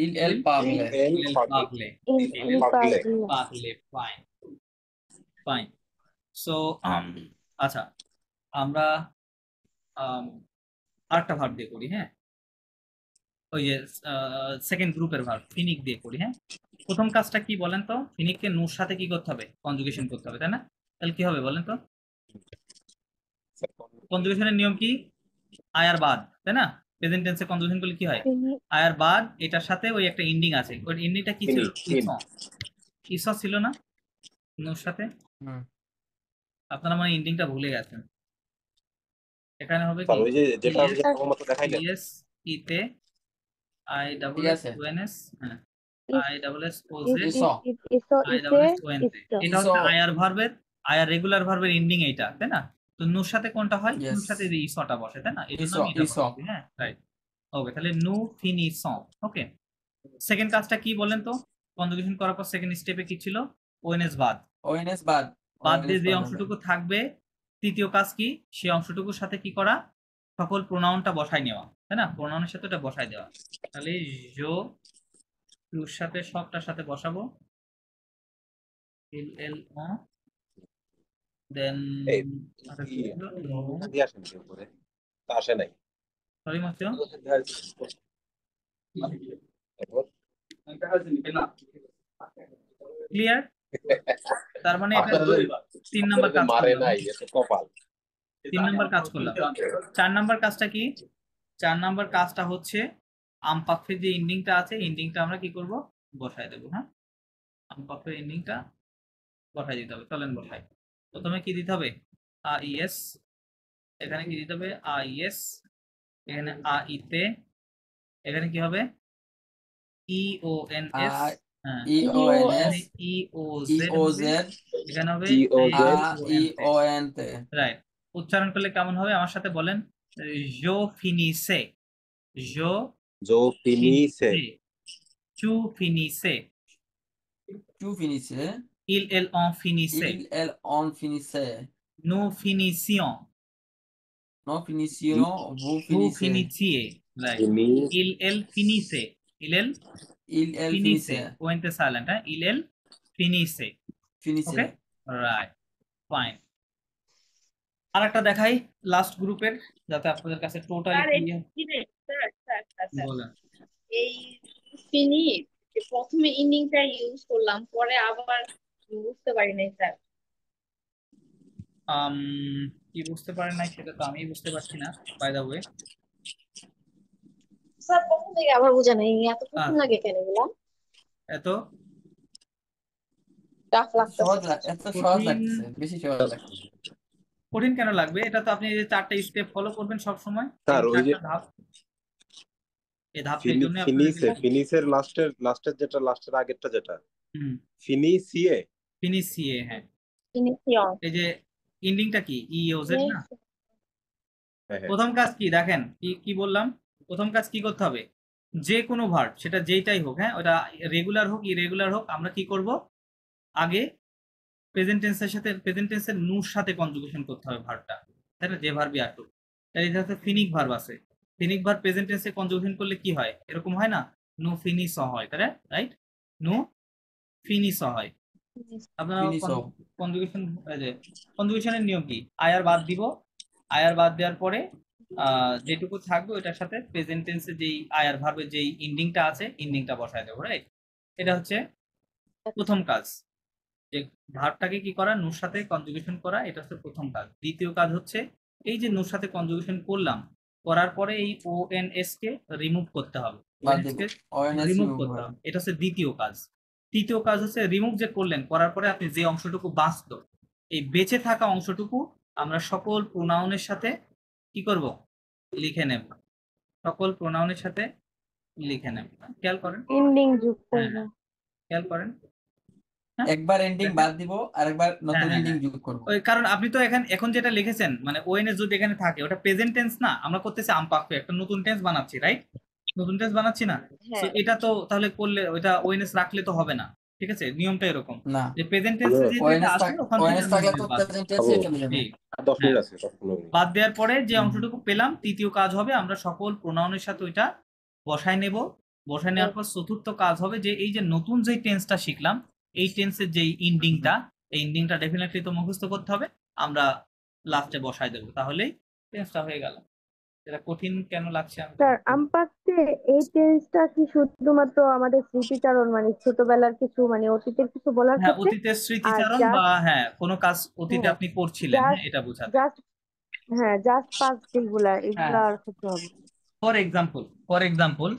il elle il parlait, এল elle পাগলি, parlait, ইল il ইল elle পাগলে। পাগলিয়া। parlait, fine, fine. So আচ্ছা, আমরা আরেকটা ভার্ব দিয়ে করি, হ্যাঁ, ওই যে সেকেন্ড গ্রুপের ভার্ব ফিনিক দিয়ে করি, হ্যাঁ। প্রথম কাজটা কি বলেন তো? ফিনিককে নুর সাথে কি করতে হবে? কনজুগেশন করতে হবে, তাই না? তাহলে কি হবে বলেন তো? কনজুগেশনের নিয়ম কি? আয়ার বাদ, তাই না? প্রেজেন্ট টেন্সে কনজুগেশন করলে কি হয়? ফিনি- আয়ার বাদ, এটার সাথে ওই একটা এন্ডিং আছে, ওই এন্ডিংটা কি ছিল? ফিন, ইস ছিল না নুর সাথে? হুম, আপনারা মানে এন্ডিংটা ভুলে গেছেন। এখানে হবে স্যার কি? ওই যে যেটা ইএস, মতো দেখাইলেন, ইএস ইতে আই ডাবল ঠিক এস আছে, ওএনএস, হ্যাঁ, ইস আই ডাবল এস ও ইস জেড, ইসো, ইস ইসো আই ইসে ডাবল এস ওএনতে। ইসো। এটা ইসো, হচ্ছে আয়ার ভার্বের, আয়ার রেগুলার ভার্বের এন্ডিং এইটা, তাই না? তো নুর সাথে কোনটা হয়? yes, নুর সাথে যে ইসটা বসে, তাই না? এই জন্য ইসো, আমি এটা ইসো, বলছি, হ্যাঁ, রাইট। ওকে, তাহলে নু ফিনিসন। ওকে, সেকেন্ড কাজটা কি বলেন তো? কনজুগেশন করার পর সেকেন্ড স্টেপে কি ছিল? ওএনএস বাদ, ONS বাদ, বাদ দিয়ে ONS যে বাদ হবে, অংশটুকু থাকবে, তৃতীয় কাজ কি? সেই অংশটুকুর সাথে কি করা? সকল প্রোনাউনটা বসাই নেওয়া, তাই না? প্রোনাউনের সাথে এটা বসাই দেওয়া। তাহলে জো টুর সাথে সবটার সাথে বসাবো, এল এল ও, দেন এই আরেকটা কি ছিল? দিয়ে আসেন কি উপরে, তা আসে নাই। সরি মাস্টার, তারপর ক্লিয়ার? তার মানে এটা 3 নাম্বার কাজ মারে করলাম, নাই, এত কপাল। 3 নাম্বার কাজ করলাম। 4 নাম্বার কাজটা কি? 4 নাম্বার কাজটা হচ্ছে আমপাক্ষের যে এন্ডিংটা আছে, এন্ডিংটা আমরা কি করব? বসায় দেবো, হ্যাঁ। আমপাক্ষের এন্ডিংটা বসাই দিতে হবে, চলেন বসাই। প্রথমে কি দিতে হবে? আইএস, এখানে কি দিতে হবে? আইএস, এখানে আইতে, এখানে কি হবে? ইওএনএস, আর হ্যাঁ, EONS, এখানে ইওজেড EOZ, হবে, এখানে হবে TOZ, AEONT, রাইট। উচ্চারণ করলে কেমন হবে? আমার সাথে বলেন, জো ফিনিসে, জো জো ফিনিসে, ফিনিসে, চু ফিনিসে, tu finissez, il elle on finissait, il, elle, on finissait, nous finissions, non finissions, vous vous finissez, finissiez, right. ফিনি, il elle finissait, il elle il, elle finissait, finissait, ওয়েন্টে সাইলেন্ট, হ্যাঁ, il elle finissait, okay, finissait, right, fine. আরেকটা দেখাই last গ্রুপের, যাতে আপনাদের কাছে totally sir clear. Sir বলেন। এই ফিনি প্রথমে ইনিংটা ইউজ করলাম, পরে আবার বুঝতে পারি নাই স্যার। আম, কি বুঝতে পারেন নাই সেটা তো আমি বুঝতে পারছি না, বাই দ্য ওয়ে। স্যার প্রথম থেকে আবার বোঝা নাই, এত কঠিন লাগে কেন এগুলা? এত টাফ লাগতেছে। এত সহজ কঠিন, লাগতেছে, বেশি সহজ লাগতেছে, কঠিন কেন লাগবে? এটা তো আপনি এই যে 4টা স্টেপ ফলো করবেন সব সময়, স্যার ওই যে 4টা ধাপ, এই ধাপের জন্য আপনাদের ফিনিসে, ফিনিসের লাস্টের যেটা, লাস্টের আগেরটা যেটা ফিনিসিয়ে, ফিনিশিয়ে, হ্যাঁ, ফিনিশিয়ন। এই যে এন্ডিংটা কি? ইওজেড না? হ্যাঁ হ্যাঁ, প্রথম কাজ কি দেখেন, কি কি বললাম? প্রথম কাজ কি করতে হবে? যে কোনো ভার্ব, সেটা যেইটাই হোক, হ্যাঁ, ওটা রেগুলার হোক ইরেগুলার হোক, আমরা কি করব? আগে প্রেজেন্ট টেন্সের সাথে, প্রেজেন্ট টেন্সের নুর সাথে কনজুগেশন করতে হবে ভার্বটা, তাই না? যে ভার্বই আসুক, তাই এটা হচ্ছে ফিনিক ভার্ব আছে, ফিনিক ভার্ব প্রেজেন্ট টেন্সে কনজুগেশন করলে কি হয়? এরকম হয় না? নো ফিনিশ হয়, তাই না? রাইট, নো ফিনিশ হয়। আপনারা ফিনিশও, কনজুগেশন, যে কনজুগেশনের নিয়ম কি? আয়ার বাদ দিব, আয়ার বাদ দেওয়ার পরে যেটুকু থাকবে ওটার সাথে প্রেজেন্ট টেন্সে যেই আয়ার ভার্বের যেই এন্ডিংটা আছে, এন্ডিংটা বসায় দেবো, রাইট? এটা হচ্ছে প্রথম কাজ, যে ভার্বটাকে কি করা? নুর সাথে কনজুগেশন করা, এটা হচ্ছে প্রথম কাজ। দ্বিতীয় কাজ হচ্ছে এই যে নুর সাথে কনজুগেশন করলাম, করার পরে এই ওএনএস কে রিমুভ করতে হবে, বাদ ওএনএস দেব, কে ONS রিমুভ remove করতে হবে, হবে, এটা হচ্ছে দ্বিতীয় কাজ। তৃতীয় কাজ হচ্ছে রিমুভ যে করলেন, করার পরে আপনি যে অংশটুকু বাঁচলো, এই বেঁচে থাকা অংশটুকু আমরা সকল প্রোনাউনের সাথে কি করব? লিখে নেব, সকল প্রোনাউনের সাথে লিখে নেব। খেয়াল করেন, এন্ডিং যোগ হ্যাঁ করবো। খেয়াল করেন, হ্যাঁ একবার এন্ডিং বাদ দিব আর একবার হ্যাঁ নতুন হ্যাঁ এন্ডিং হ্যাঁ। যোগ করব। ওই কারণ আপনি তো এখন যেটা লিখেছেন মানে ওএনএস যদি এখানে থাকে ওটা প্রেজেন্ট টেন্স না, আমরা করতেছি আমপাক্ত একটা নতুন টেন্স বানাচ্ছি, রাইট? নতুন টেন্স বানাচ্ছি না? তো হ্যাঁ এটা তো তাহলে করলে ওইটা ওএনএস রাখলে তো হবে না, ঠিক আছে? নিয়মটা এরকম না, যে প্রেজেন্ট টেন্সে যেহেতু এটা আসে ওখান থেকে ওএনএস আমি থাকলে তো বাদ দিই। প্রেজেন্ট টেন্সে চলে যাবে। জি 10 হ্যাঁ, মিনিট আছে, 10 মিনিট। বাদ দেওয়ার পরে যে হুম। অংশটুকু পেলাম তৃতীয় কাজ হবে আমরা সকল প্রোনাউনের সাথে ওইটা বসায় নেব। বসায় নেওয়ার পর চতুর্থ কাজ হবে যে এই যে নতুন যে টেন্সটা শিখলাম এই টেন্সের যে ইন্ডিংটা, এই ইন্ডিংটা ডেফিনেটলি তো মুখস্থ করতে হবে, আমরা লাস্টে বসায় দেবো, তাহলেই টেন্সটা হয়ে গেল। এটা কঠিন কেন লাগছে আমি স্যার আমপাক্তে এই টেন্সটা কি শুধুমাত্র আমাদের স্মৃতিচারণ মানে ছোটবেলার কিছু মানে অতীতের কিছু বলার হ্যাঁ ক্ষেত্রে? অতীতের আর স্মৃতিচারণ বা জাস্ট হ্যাঁ কোনো কাজ অতীতে হ্যাঁ আপনি করছিলেন, হ্যাঁ জাস্ট এটা বোঝাতে। জাস্ট হ্যাঁ জাস্ট পাস্ট যেগুলা হ্যাঁ এগুলার ক্ষেত্রে হবে। ফর এক্সাম্পল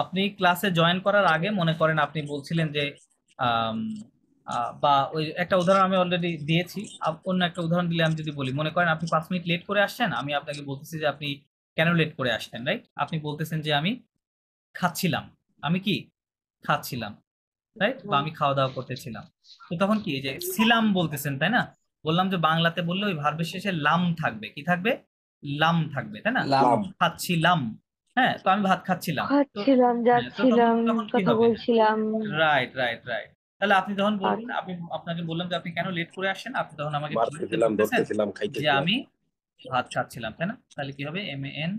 আপনি ক্লাসে জয়েন করার আগে মনে করেন আপনি বলছিলেন যে আম, বা ওই একটা উদাহরণ আমি অলরেডি দিয়েছি, অন্য একটা উদাহরণ দিলে আমি যদি বলি, মনে করেন আপনি 5 মিনিট লেট করে আসছেন, আমি আপনাকে বলতেছি যে আপনি কেন লেট করে আসছেন, রাইট? আপনি বলতেছেন যে আমি খাচ্ছিলাম, আমি কি খাচ্ছিলাম, রাইট? বা আমি খাওয়া দাওয়া করতেছিলাম। তো তখন কি এই যে ছিলাম বলতেছেন, তাই না? বললাম যে বাংলাতে বললে ওই ভার্বের শেষে লাম থাকবে, কি থাকবে? লাম থাকবে, তাই না? লাম। লাম। খাচ্ছিলাম, হ্যাঁ তো আমি ভাত খাচ্ছিলাম, তো খাচ্ছিলাম হ্যাঁ তো তখন যাচ্ছিলাম তখন কি কথা হবে? বলছিলাম। Right right right. তাহলে আপনি যখন বলবেন, আপনি আপনাকে বললাম যে আপনি কেন লেট করে আসেন, আপনি তখন আমাকে কি বলতে মারতেছিলাম, বলতেছেন ধরতেছিলাম, যে খাইতেছিলাম। আমি ভাত খাচ্ছিলাম, তাই না? তাহলে কি হবে? MAN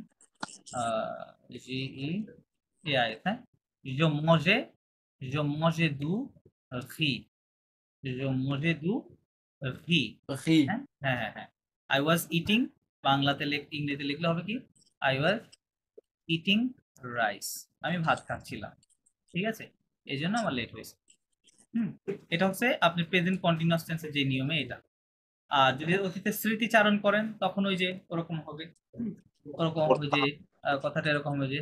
GEAI, হ্যাঁ? Je mangeais je mangeais du riz je mangeais du riz, হি হ্যাঁ হ্যাঁ হ্যাঁ হ্যাঁ। I was eating, বাংলাতে ইংরেজিতে লিখলে হবে কি? I was eating rice, আমি ভাত খাচ্ছিলাম, ঠিক আছে? এই জন্য আমার লেট হয়েছে। এটা হচ্ছে আপনি প্রেজেন্ট কন্টিনিউয়াস টেন্সের যে নিয়মে এটা। আর যদি অতীতে স্মৃতিচারণ করেন তখন ওই যে ওরকম হবে, ওরকম হবে যে কথাটা এরকম হবে যে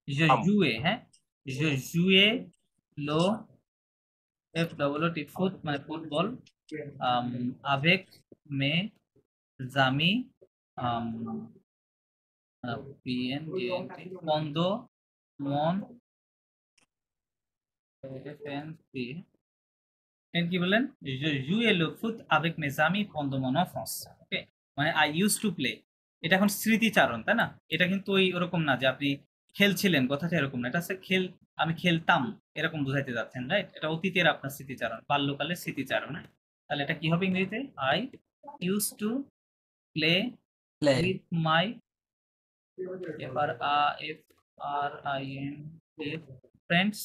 je jouais, হ্যাঁ je jouais লো FWT ফুট মানে football avec mes amis pendant mon কি বলেন? Je jouais le foot avec mes amis pendant mon enfance, ওকে? মানে আই ইউজ টু প্লে, এটা এখন স্মৃতিচারণ, তাই না? এটা কিন্তু ওই ওরকম না যে আপনি খেলছিলেন, কথাটা এরকম না, এটা হচ্ছে আমি খেলতাম এরকম বুঝাইতে যাচ্ছেন, রাইট? এটা অতীতের আপনার স্মৃতিচারণ, বাল্যকালের স্মৃতিচারণ, হ্যাঁ? তাহলে এটা কি হবে ইংরেজিতে? I use to play play with my FRIN friends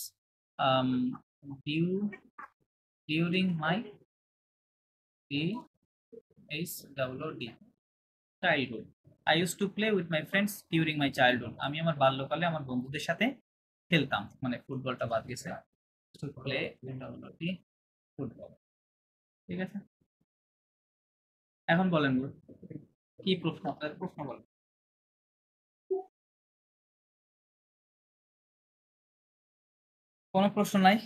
during my CHWD childhood. I used to play with my friends during my childhood. আমি আমার বাল্যকালে আমার বন্ধুদের সাথে খেলতাম, মানে ফুটবলটা বাদ গেছে, to play ফুটবল, ঠিক আছে? এখন বলেন গুরু, কি প্রশ্ন আপনার? প্রশ্ন বলেন। কোনো প্রশ্ন নাই?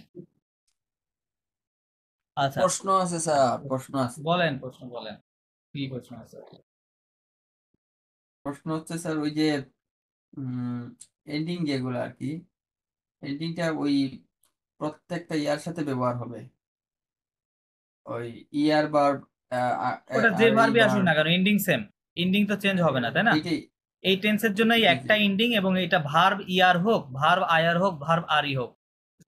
আচ্ছা প্রশ্ন আছে স্যার, প্রশ্ন আছে। বলেন, প্রশ্ন বলেন, কি প্রশ্ন আছে? প্রশ্ন হচ্ছে স্যার ওই যে এন্ডিং যেগুলো আর কি, এন্ডিংটা ওই প্রত্যেকটা ইয়ার সাথে ব্যবহার হবে, ওই ইয়ার বার ওটা যে আর ভার্বই আসুক এইবার না কেন এন্ডিং সেম, এন্ডিং তো চেঞ্জ হবে না, তাই না? এইটাই। এই টেন্সের জন্যই জি, জি। একটা এন্ডিং, এবং এটা ভার্ব ইয়ার হোক, ভার্ব আয়ার হোক, ভার্ব আরই হোক,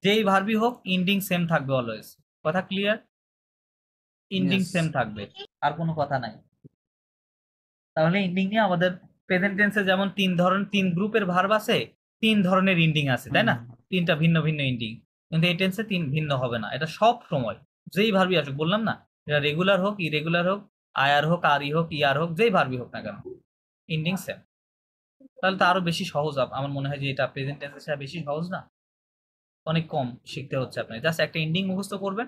যেই ভার্বই হোক এন্ডিং সেম থাকবে অলওয়েজ। কথা ক্লিয়ার? Ending Yes. সেম থাকবে, আর কোনো কথা নাই। তাহলে এন্ডিং নিয়ে আমাদের প্রেজেন্ট টেন্সে যেমন তিন গ্রুপের ভার্ব আছে, 3 ধরনের এন্ডিং আছে, তাই না? 3টা ভিন্ন ভিন্ন এন্ডিং, কিন্তু এই টেন্সে 3 ভিন্ন হবে না, এটা সব সময় যেই ভার্বই আসুক, বললাম না, এটা রেগুলার হোক, ইরেগুলার হোক, আয়ার হোক, আরই হোক, ইয়ার হোক, যেই ভার্বই হোক না কেন এন্ডিং সেম। তাহলে তো আরো বেশি সহজ আমার মনে হয় যে এটা প্রেজেন্ট টেন্সের বেশি সহজ না? অনেক কম শিখতে হচ্ছে আপনার, জাস্ট একটা এন্ডিং মুখস্থ করবেন,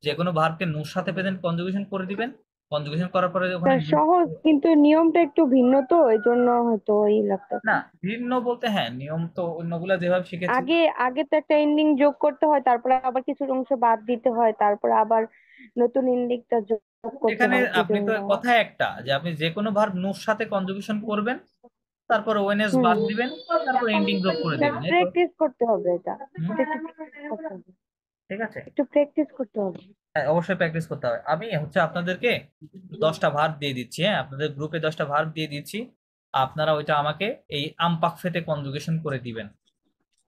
যে কোনো ভার্বকে নুর সাথে প্রেজেন্ট কনজুগেশন করে দিবেন, কনজুগেশন করার পরে ওখানে স্যার সহজ কিন্তু নিয়মটা একটু ভিন্ন, তো এই জন্য হয়তো এই লাগতেছে। না ভিন্ন বলতে হ্যাঁ নিয়ম তো অন্যগুলা যেভাবে শিখেছি। আগে আগে তো একটা এন্ডিং যোগ করতে হয়, তারপরে আবার কিছু অংশ বাদ দিতে হয়, তারপরে আবার নতুন এন্ডিংটা যোগ করতে এখানে হয়, এই আপনি তো জন্য। কথা একটা যে আপনি যে কোনো ভার্ব নুর সাথে কনজুগেশন করবেন, তারপর ওএনএস বাদ দিবেন, তারপর এন্ডিং যোগ করে দিবেন, এই তো। প্র্যাকটিস করতে হবে এটা, হুম? এটা একটু practice করতে হবে। ঠিক আছে? একটু প্র্যাকটিস করতে হবে। হ্যাঁ, অবশ্যই প্র্যাকটিস করতে হবে। আমি হচ্ছে আপনাদেরকে 10টা ভার্ব দিয়ে দিচ্ছি, হ্যাঁ, আপনাদের গ্রুপে 10টা ভার্ব দিয়ে দিচ্ছি। আপনারা ওইটা আমাকে এই আমপাকফেতে কনজুগেশন করে দিবেন,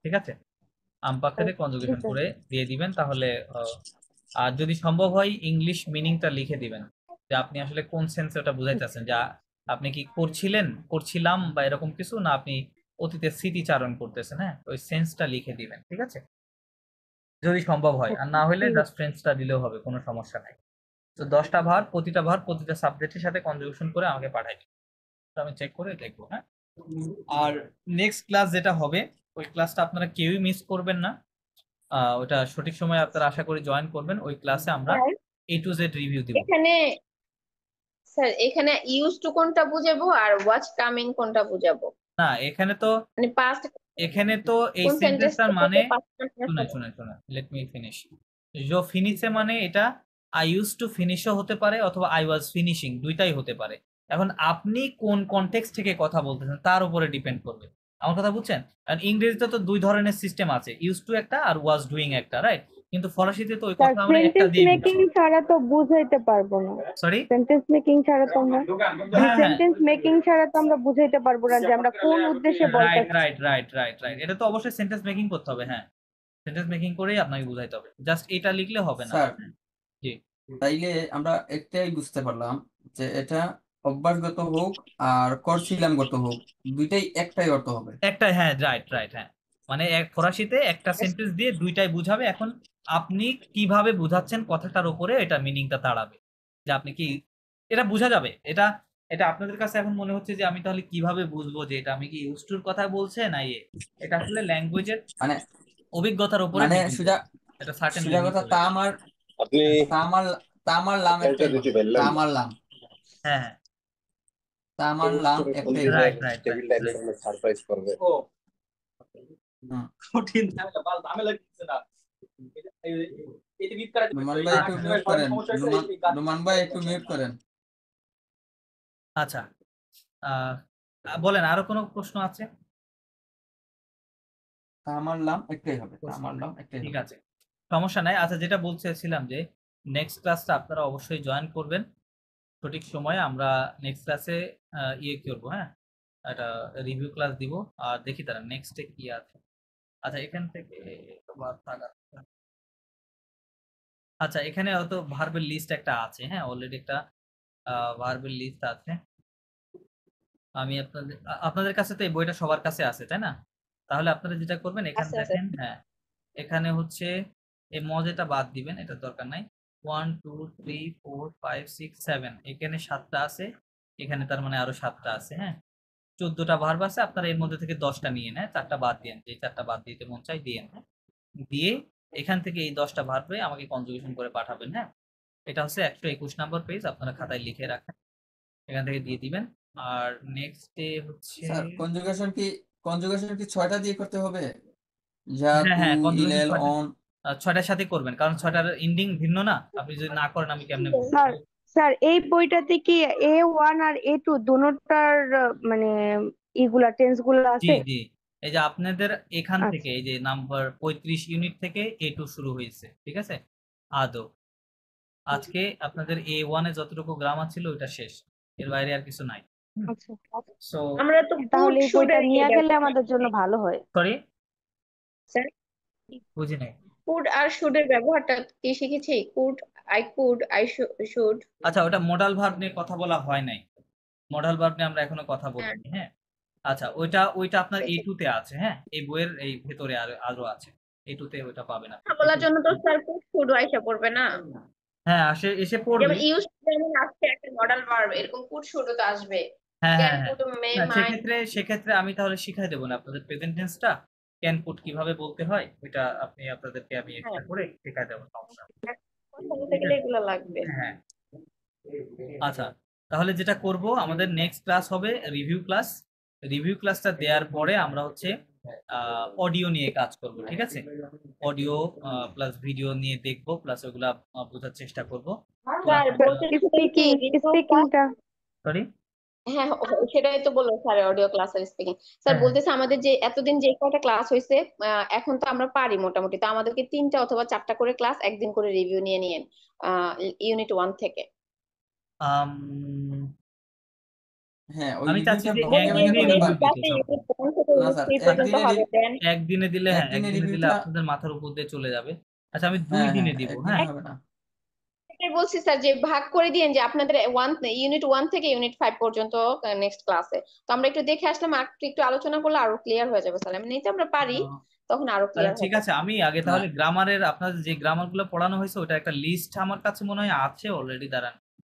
ঠিক আছে? আমপাকফেতে জি কনজুগেশন স্যার। করে দিয়ে দিবেন, তাহলে আর যদি সম্ভব হয় ইংলিশ মিনিংটা লিখে দিবেন, যে আপনি আসলে কোন সেন্সে ওটা বুঝাইতেছেন, যে আপনি কি করছিলাম বা এরকম কিছু, না আপনি অতীতে স্মৃতিচারণ করতেছেন, হ্যাঁ, ওই সেন্সটা লিখে দিবেন, ঠিক আছে? যদি সম্ভব হয়, আর না হলে ঠিক জাস্ট ফ্রেন্ডসটা দিলেও হবে, কোনো সমস্যা নাই। তো 10টা ভার, প্রতিটা সাবজেক্টের সাথে কনজুগেশন করে আমাকে পাঠাই দিন। তো আমি চেক করে দেখবো, হ্যাঁ। আর নেক্সট ক্লাস যেটা হবে, ওই ক্লাসটা আপনারা কেউই মিস করবেন না। ওটা সঠিক সময়ে আপনারা আশা করি জয়েন করবেন। ওই ক্লাসে আমরা sir A to Z review দিব। এখানে ইউজ টু কোনটা বুঝাবো আর ওয়াচ কামিং কোনটা বুঝাবো? না, এখানে তো মানে পাস্ট এই কোন সেন্টেন্সটার মানে সেন্টেন্সটা শুনে লেট মি ফিনিশ। জো ফিনিশে মানে এটা আই ইউজ টু ফিনিশও হতে পারে, অথবা আই ওয়াজ ফিনিশিং, দুইটাই হতে পারে। এখন আপনি কোন কনটেক্সট থেকে কথা বলতেছেন তার উপরে ডিপেন্ড করবে। আমার কথা বুঝছেন? আর ইংরেজিতে তো দুই ধরনের সিস্টেম আছে, ইউজ টু একটা আর ওয়াজ ডুইং একটা, রাইট? কিন্তু ফরাসিতে তো ওই স্যার কথা আমরা একটা সেন্টেন্স দিয়ে মেকিং ছাড়া তো বুঝাইতে পারবো না। সরি। সেন্টেন্স মেকিং ছাড়া তো আমরা হ্যাঁ, হ্যাঁ, সেন্টেন্স মেকিং ছাড়া তো আমরা বুঝাইতে পারবো না যে আমরা কোন উদ্দেশ্যে রাইট বলতেছি। রাইট রাইট রাইট রাইট এটা তো অবশ্যই সেন্টেন্স মেকিং করতে হবে, হ্যাঁ, সেন্টেন্স মেকিং করেই আপনাকে বুঝাইতে হবে, জাস্ট এটা লিখলে হবে না। স্যার জি, তাইলে আমরা একটাই বুঝতে পারলাম যে এটা অভ্যাসগত হোক আর করছিলামগত হোক, দুইটাই একটাই অর্থ হবে। একটা, হ্যাঁ, রাইট রাইট, হ্যাঁ, মানে ফরাসিতে একটা সেন্টেন্স দিয়ে দুইটাই বুঝাবে। এখন আপনি কিভাবে বুঝাচ্ছেন কথাটার উপরে এটা মিনিংটা দাঁড়াবে, যে আপনি কি এটা বোঝা যাবে। এটা এটা আপনাদের কাছে এখন মনে হচ্ছে যে আমি তাহলে কিভাবে বুঝবো যে এটা আমি কি ইউজ টুর কথা বলছে না এটা আসলে ল্যাঙ্গুয়েজের মানে অভিজ্ঞতার উপরে মানে ডিপেন্ড সোজা করবে, এটা সার্টেন সোজা লিমিট কথা হবে। আপনি তামার লাম অ্যাকাউন্টটা একটাই দিতে হবে। পারলেন না? তামার লাম হ্যাঁ, হ্যাঁ, তামার লাম একটাই হবে। রাইট রাইট রাইট টেবিলটা এনে অনেক সারপ্রাইজ করবে। হুম। কঠিন ঝামেলা কিছু না। এটা মিট করা নোমান ভাই একটু মিউট করেন। নোমান ভাই একটু মিউট করেন। আচ্ছা, বলেন, আরো কোনো প্রশ্ন আছে? তামার লাম একটাই হবে। তামার লাম একটাই ঠিক হবে। আছে, সমস্যা নাই। আচ্ছা, যেটা বলতেছিলাম যে নেক্সট ক্লাসটা আপনারা অবশ্যই জয়েন করবেন সঠিক সময়ে। আমরা নেক্সট ক্লাসে করবো, হ্যাঁ, একটা রিভিউ ক্লাস দিব। আর দেখি তারা নেক্সটে কি আছে। আচ্ছা, এখান থেকে আচ্ছা, এখানে হয়তো ভার্বের লিস্ট একটা আছে, হ্যাঁ, অলরেডি একটা ভার্বের লিস্ট আছে। আমি আপনাদের কাছে তো এই বইটা সবার কাছে আছে, তাই না? তাহলে আপনারা যেটা করবেন, এখানে আছে। দেখেন, হ্যাঁ, এখানে হচ্ছে এই মজেটা বাদ দিবেন, এটা দরকার নাই। 1 2 3 4 5 6 7 এখানে 7টা আছে, এখানে তার মানে আরো 7টা আছে, হ্যাঁ, 14টা ভার্ব আছে। আপনারা এর মধ্যে থেকে 10টা নিয়ে নেন, 4টা বাদ দিয়েন, যে 4টা বাদ দিতে মন চাই দিয়েন, হ্যাঁ। দিয়ে এখান থেকে এই 10টা ভার্বে আমাকে কনজুগেশন করে পাঠাবেন, হ্যাঁ। এটা হচ্ছে 121 নাম্বার পেজ, আপনারা খাতায় লিখে রাখেন, এখান থেকে দিয়ে দিবেন। আর নেক্সট ডে হচ্ছে, স্যার কনজুগেশন কি 6টা দিয়ে করতে হবে? যা হ্যাঁ, টু হ্যাঁ, কনজুগেশন ইলেল অন 6টার সাথে করবেন, কারণ 6টার এন্ডিং ভিন্ন না। আপনি যদি না করেন আমি কেমনে বুঝবো? স্যার স্যার এই বইটাতে কি A1 আর A2 দুটোটার মানে ইগুলা টেন্স গুলা জি আছে? জি, এই যে আপনাদের এখান আচ্ছা। থেকে এই যে নাম্বার 35 ইউনিট থেকে A2 শুরু হয়েছে, ঠিক আছে? আদৌ আজকে আপনাদের A1 এ যতটুকু গ্রামার ছিল ওইটা শেষ, এর বাইরে আর কিছু নাই। আচ্ছা, সো আমরা তো তাহলে এই বইটা নিয়ে গেলে ব্যবহার আমাদের জন্য ভালো হয়। সরি, স্যার বুঝি নাই। কুড আর শুডের ব্যবহারটা কি শিখেছি? Could I should. আচ্ছা, ওটা মডাল ভার্ব নিয়ে কথা বলা হয় নাই, মডাল ভার্ব নিয়ে আমরা এখনো কথা বলিনি, হ্যাঁ। আচ্ছা, ওইটা আপনার A2 তে আছে, হ্যাঁ, এই বইয়ের এই ভেতরে আরো আছে, A2 তে ওইটা পাবেন আপনি। বলার জন্য তো স্যার কুড শুড আইসা পড়বে না? হ্যাঁ, এসে পড়বে। যেমন ইউজ যেমন আসছে একটা মডাল ভার্ব, এরকম কুড শুডও তো আসবে। হ্যাঁ, ক্যান হ্যাঁ, হ্যাঁ, কুড মে না, মাই। সেক্ষেত্রে আমি তাহলে শিখাই দেবো না আপনাদের প্রেজেন্ট টেন্সটা, ক্যান পুট কিভাবে বলতে হয়, ওইটা আপনাদেরকে আমি এক্সট্রা করে শিখাই দেবো, সমস্যা নেই। কথা বলতে গেলে এগুলো লাগবে। হ্যাঁ, আচ্ছা, তাহলে যেটা করব, আমাদের নেক্সট ক্লাস হবে রিভিউ ক্লাসটা দেওয়ার পরে আমরা হচ্ছে অডিও নিয়ে কাজ করব, ঠিক আছে? অডিও প্লাস ভিডিও নিয়ে দেখবো, প্লাস ওগুলা বোঝার চেষ্টা করব। স্যার বলতে স্পিকিংটা সরি, হ্যাঁ সেটাই তো বললো স্যার, অডিও ক্লাস আর স্পিকিং। স্যার হ্যাঁ বলতেছে আমাদের যে এতদিন যে কয়টা ক্লাস হয়েছে, এখন তো আমরা পারি মোটামুটি, তো আমাদেরকে 3টা অথবা 4টা করে ক্লাস একদিন করে রিভিউ নিয়ে নিয়েন ইউনিট 1 থেকে। আম, হ্যাঁ, ওই আমি চাচ্ছি রিভিউটা যে ভাগে ভাগে একদিনে করলে রিভিউ পারবে। দিতে সব। না স্যার, ইউনিট 3 পর্যন্ত হবে, দেন একদিনে দিলে হ্যাঁ, একদিনে একদিনে দিলে রিভিউটা, আপনাদের মাথার উপর দিয়ে চলে যাবে। আচ্ছা আমি 2 হ্যাঁ দিনে হ্যাঁ, দিব, একদিনে হ্যাঁ হবে না। এটাই বলছি স্যার, যে ভাগ করে দিয়েন যে আপনাদের ইউনিট 1 থেকে ইউনিট 5 পর্যন্ত নেক্সট ক্লাসে। তো আমরা একটু দেখে আসলাম, আর একটু আলোচনা করলে আরো ক্লিয়ার হয়ে যাবে স্যার, এমনিতে আমরা পারি, আহ, তখন আরো আচ্ছা ক্লিয়ার ঠিক হবে। আছে, আমি আগে না, তাহলে গ্রামারের আপনাদের যে গ্রামার গুলো পড়ানো হয়েছে ওটা একটা লিস্ট আমার কাছে মনে হয় আছে অলরেডি, দাঁড়ান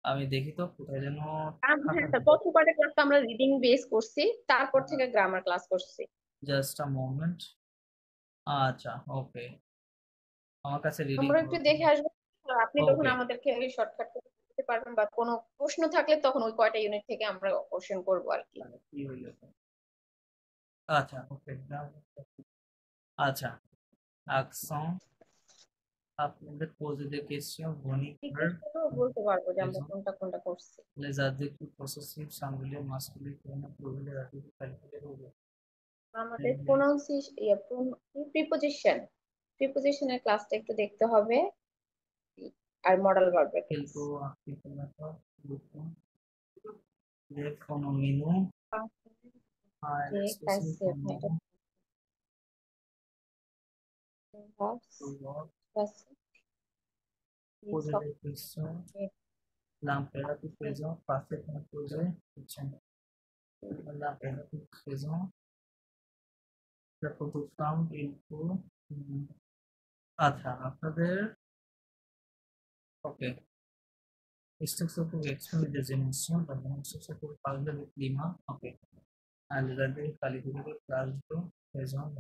আমি দেখি তো কোথায় যেন হ্যাঁ স্যার, প্রথম পার্টের ক্লাস তো আমরা রিডিং বেস করছি, তারপর থেকে গ্রামার ক্লাস করছি। Just a moment. আচ্ছা ওকে, আমার কাছে রিডিং আমরা একটু দেখে আসবো, আর আপনি তখন ওকে। আমাদেরকে শর্টকাট করে দিতে পারবেন, বা কোনো প্রশ্ন থাকলে তখন ওই কয়টা ইউনিট থেকে আমরা কোশ্চেন করবো আর কি। কি হইলো? আচ্ছা ওকে, আচ্ছা accent আপনাদের poser des questions boniques জিজ্ঞেস করলেও বলতে পারবো যে আমরা raison কোনটা কোনটা করছি। les adjectifs possessifs singulier masculine pronoun pluriel adjective calculated हो गया। আমাদের প্রোনাউন্সিয়েশন, প্রিপোজিশনের ক্লাসটা একটু দেখতে হবে, আর মডেল ভার্বের class. Quelques articles d'accord, beaucoup les phénomènes à যে expression প্যাসিভ, এটা commune verbs, to work passive, poser des questions l'impératif présent parfaitement posé l'impératif présent la proposition il faut আচ্ছা আপনাদের ওকে structure pour exprimer des émotions dans une structure pour parler le climat ওকে আর রেজাল্টের কালিগুলো class two present.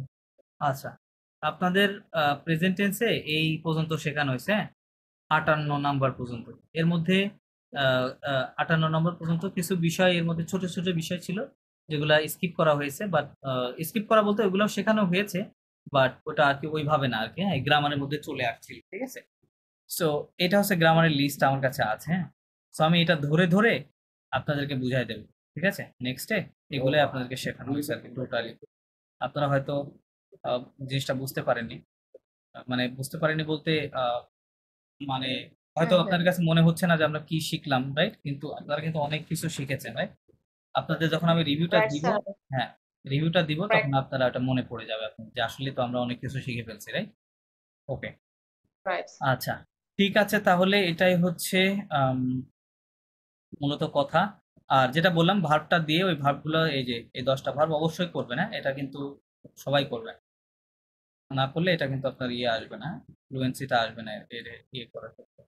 আচ্ছা আপনাদের present টেন্সে এই পর্যন্ত শেখানো হয়েছে 58 নাম্বার পর্যন্ত। এর মধ্যে 58 নম্বর পর্যন্ত কিছু বিষয় এর মধ্যে ছোট ছোট বিষয় ছিল যেগুলা স্কিপ করা হয়েছে, বাট স্কিপ করা বলতে ওগুলো শেখানো হয়েছে, বাট ওটা আর কি ওইভাবে না আর কি, হ্যাঁ গ্রামারের মধ্যে চলে আসছিল, ঠিক আছে। সো এটা হচ্ছে গ্রামারের লিস্ট আমার কাছে আছে, হ্যাঁ। সো আমি এটা ধরে ধরে আপনাদেরকে বুঝাই দেবো, ঠিক আছে। নেক্সটে এগুলোই আপনাদেরকে শেখানো হয়েছে আর কি টোটালি। আপনারা হয়তো জিনিসটা বুঝতে পারেননি, মানে বুঝতে পারেননি বলতে মানে হয়তো হ্যাঁ আপনাদের কাছে মনে হচ্ছে না যে আমরা কি শিখলাম, রাইট, কিন্তু আপনারা কিন্তু অনেক কিছু শিখেছেন, রাইট। আপনাদের যখন আমি রিভিউটা রাইট দিব, স্যার, হ্যাঁ রিভিউটা দিব তখন রাইট আপনারা ওটা মনে পড়ে যাবে আপনার যে আসলে তো আমরা অনেক কিছু শিখে ফেলছি, রাইট। Okay right. আচ্ছা ঠিক আছে, তাহলে এটাই হচ্ছে মূলত কথা। আর যেটা বললাম ভার্বটা দিয়ে, ওই ভার্বগুলো এই যে এই 10টা ভার্ব অবশ্যই করবেন, হ্যাঁ এটা কিন্তু সবাই করবেন, না করলে এটা কিন্তু আপনার ইয়ে আসবে না, ফ্লুয়েন্সিটা আসবে না এর ইয়ে করার ক্ষেত্রে।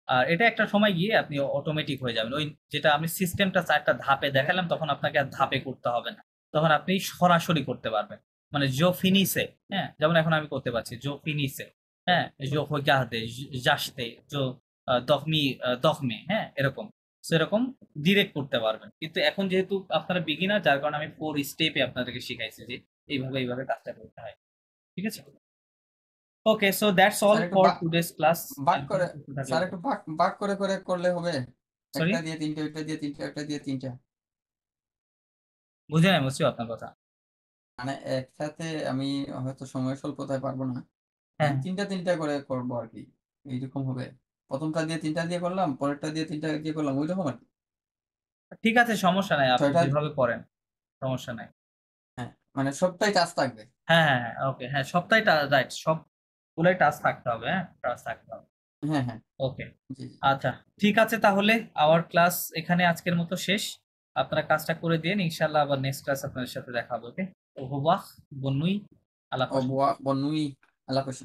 আর এটা একটা সময় গিয়ে আপনি অটোমেটিক হয়ে যাবেন, ওই যেটা আমি সিস্টেমটা 4টা ধাপে দেখালাম তখন আপনাকে আর ধাপে করতে হবে না, তখন আপনি সরাসরি করতে পারবেন। মানে জো ফিনিসে, হ্যাঁ যেমন এখন আমি করতে পারছি জো ফিনিসে, হ্যাঁ জো হোগাদে জাসতে জো দখমি দখমে, হ্যাঁ এরকম সেরকম ডিরেক্ট করতে পারবেন। কিন্তু এখন যেহেতু আপনারা বিগিনার, যার কারণে আমি 4 স্টেপে আপনাদেরকে শিখাইছি যে এইভাবে এইভাবে কাজটা করতে হয়, ঠিক আছে। Okay so that's all sir একটু ফর টুডেস ক্লাস। ভাগ করে, স্যার একটু ভাগ করে করে করলে হবে, সরি একটা দিয়ে তিনটা, একটা দিয়ে তিনটা, একটা দিয়ে তিনটা, বুঝে নাই বুঝছি আপনার কথা। মানে একসাথে আমি হয়তো সময় স্বল্পতায় পারবো না, হ্যাঁ তিনটা তিনটা করে করবো আর কি, এইরকম হবে। প্রথমটা দিয়ে তিনটা দিয়ে করলাম, পরেরটা দিয়ে তিনটা দিয়ে করলাম, ওইরকম আর কি। ঠিক আছে, সমস্যা নাই, আপনি ছয়টা, যেভাবে করেন সমস্যা নাই। হ্যাঁ মানে সবটাই টাচ থাকবে। হ্যাঁ হ্যাঁ হ্যাঁ ওকে, হ্যাঁ সবটাই রাইট, সবগুলোই টাচ থাকতে হবে, হ্যাঁ টাচ থাকতে হবে। হ্যাঁ হ্যাঁ, ওকে জি জি। আচ্ছা ঠিক আছে, তাহলে আওয়ার ক্লাস এখানে আজকের মতো শেষ। আপনারা কাজটা করে দিন, ইনশাল্লাহ আবার নেক্সট ক্লাস আপনাদের সাথে দেখা হবে। ওকে, ওহবাহ বন্নুই আল্লাহ ও বুয়া বনুই, আল্লাহ হাফেজ।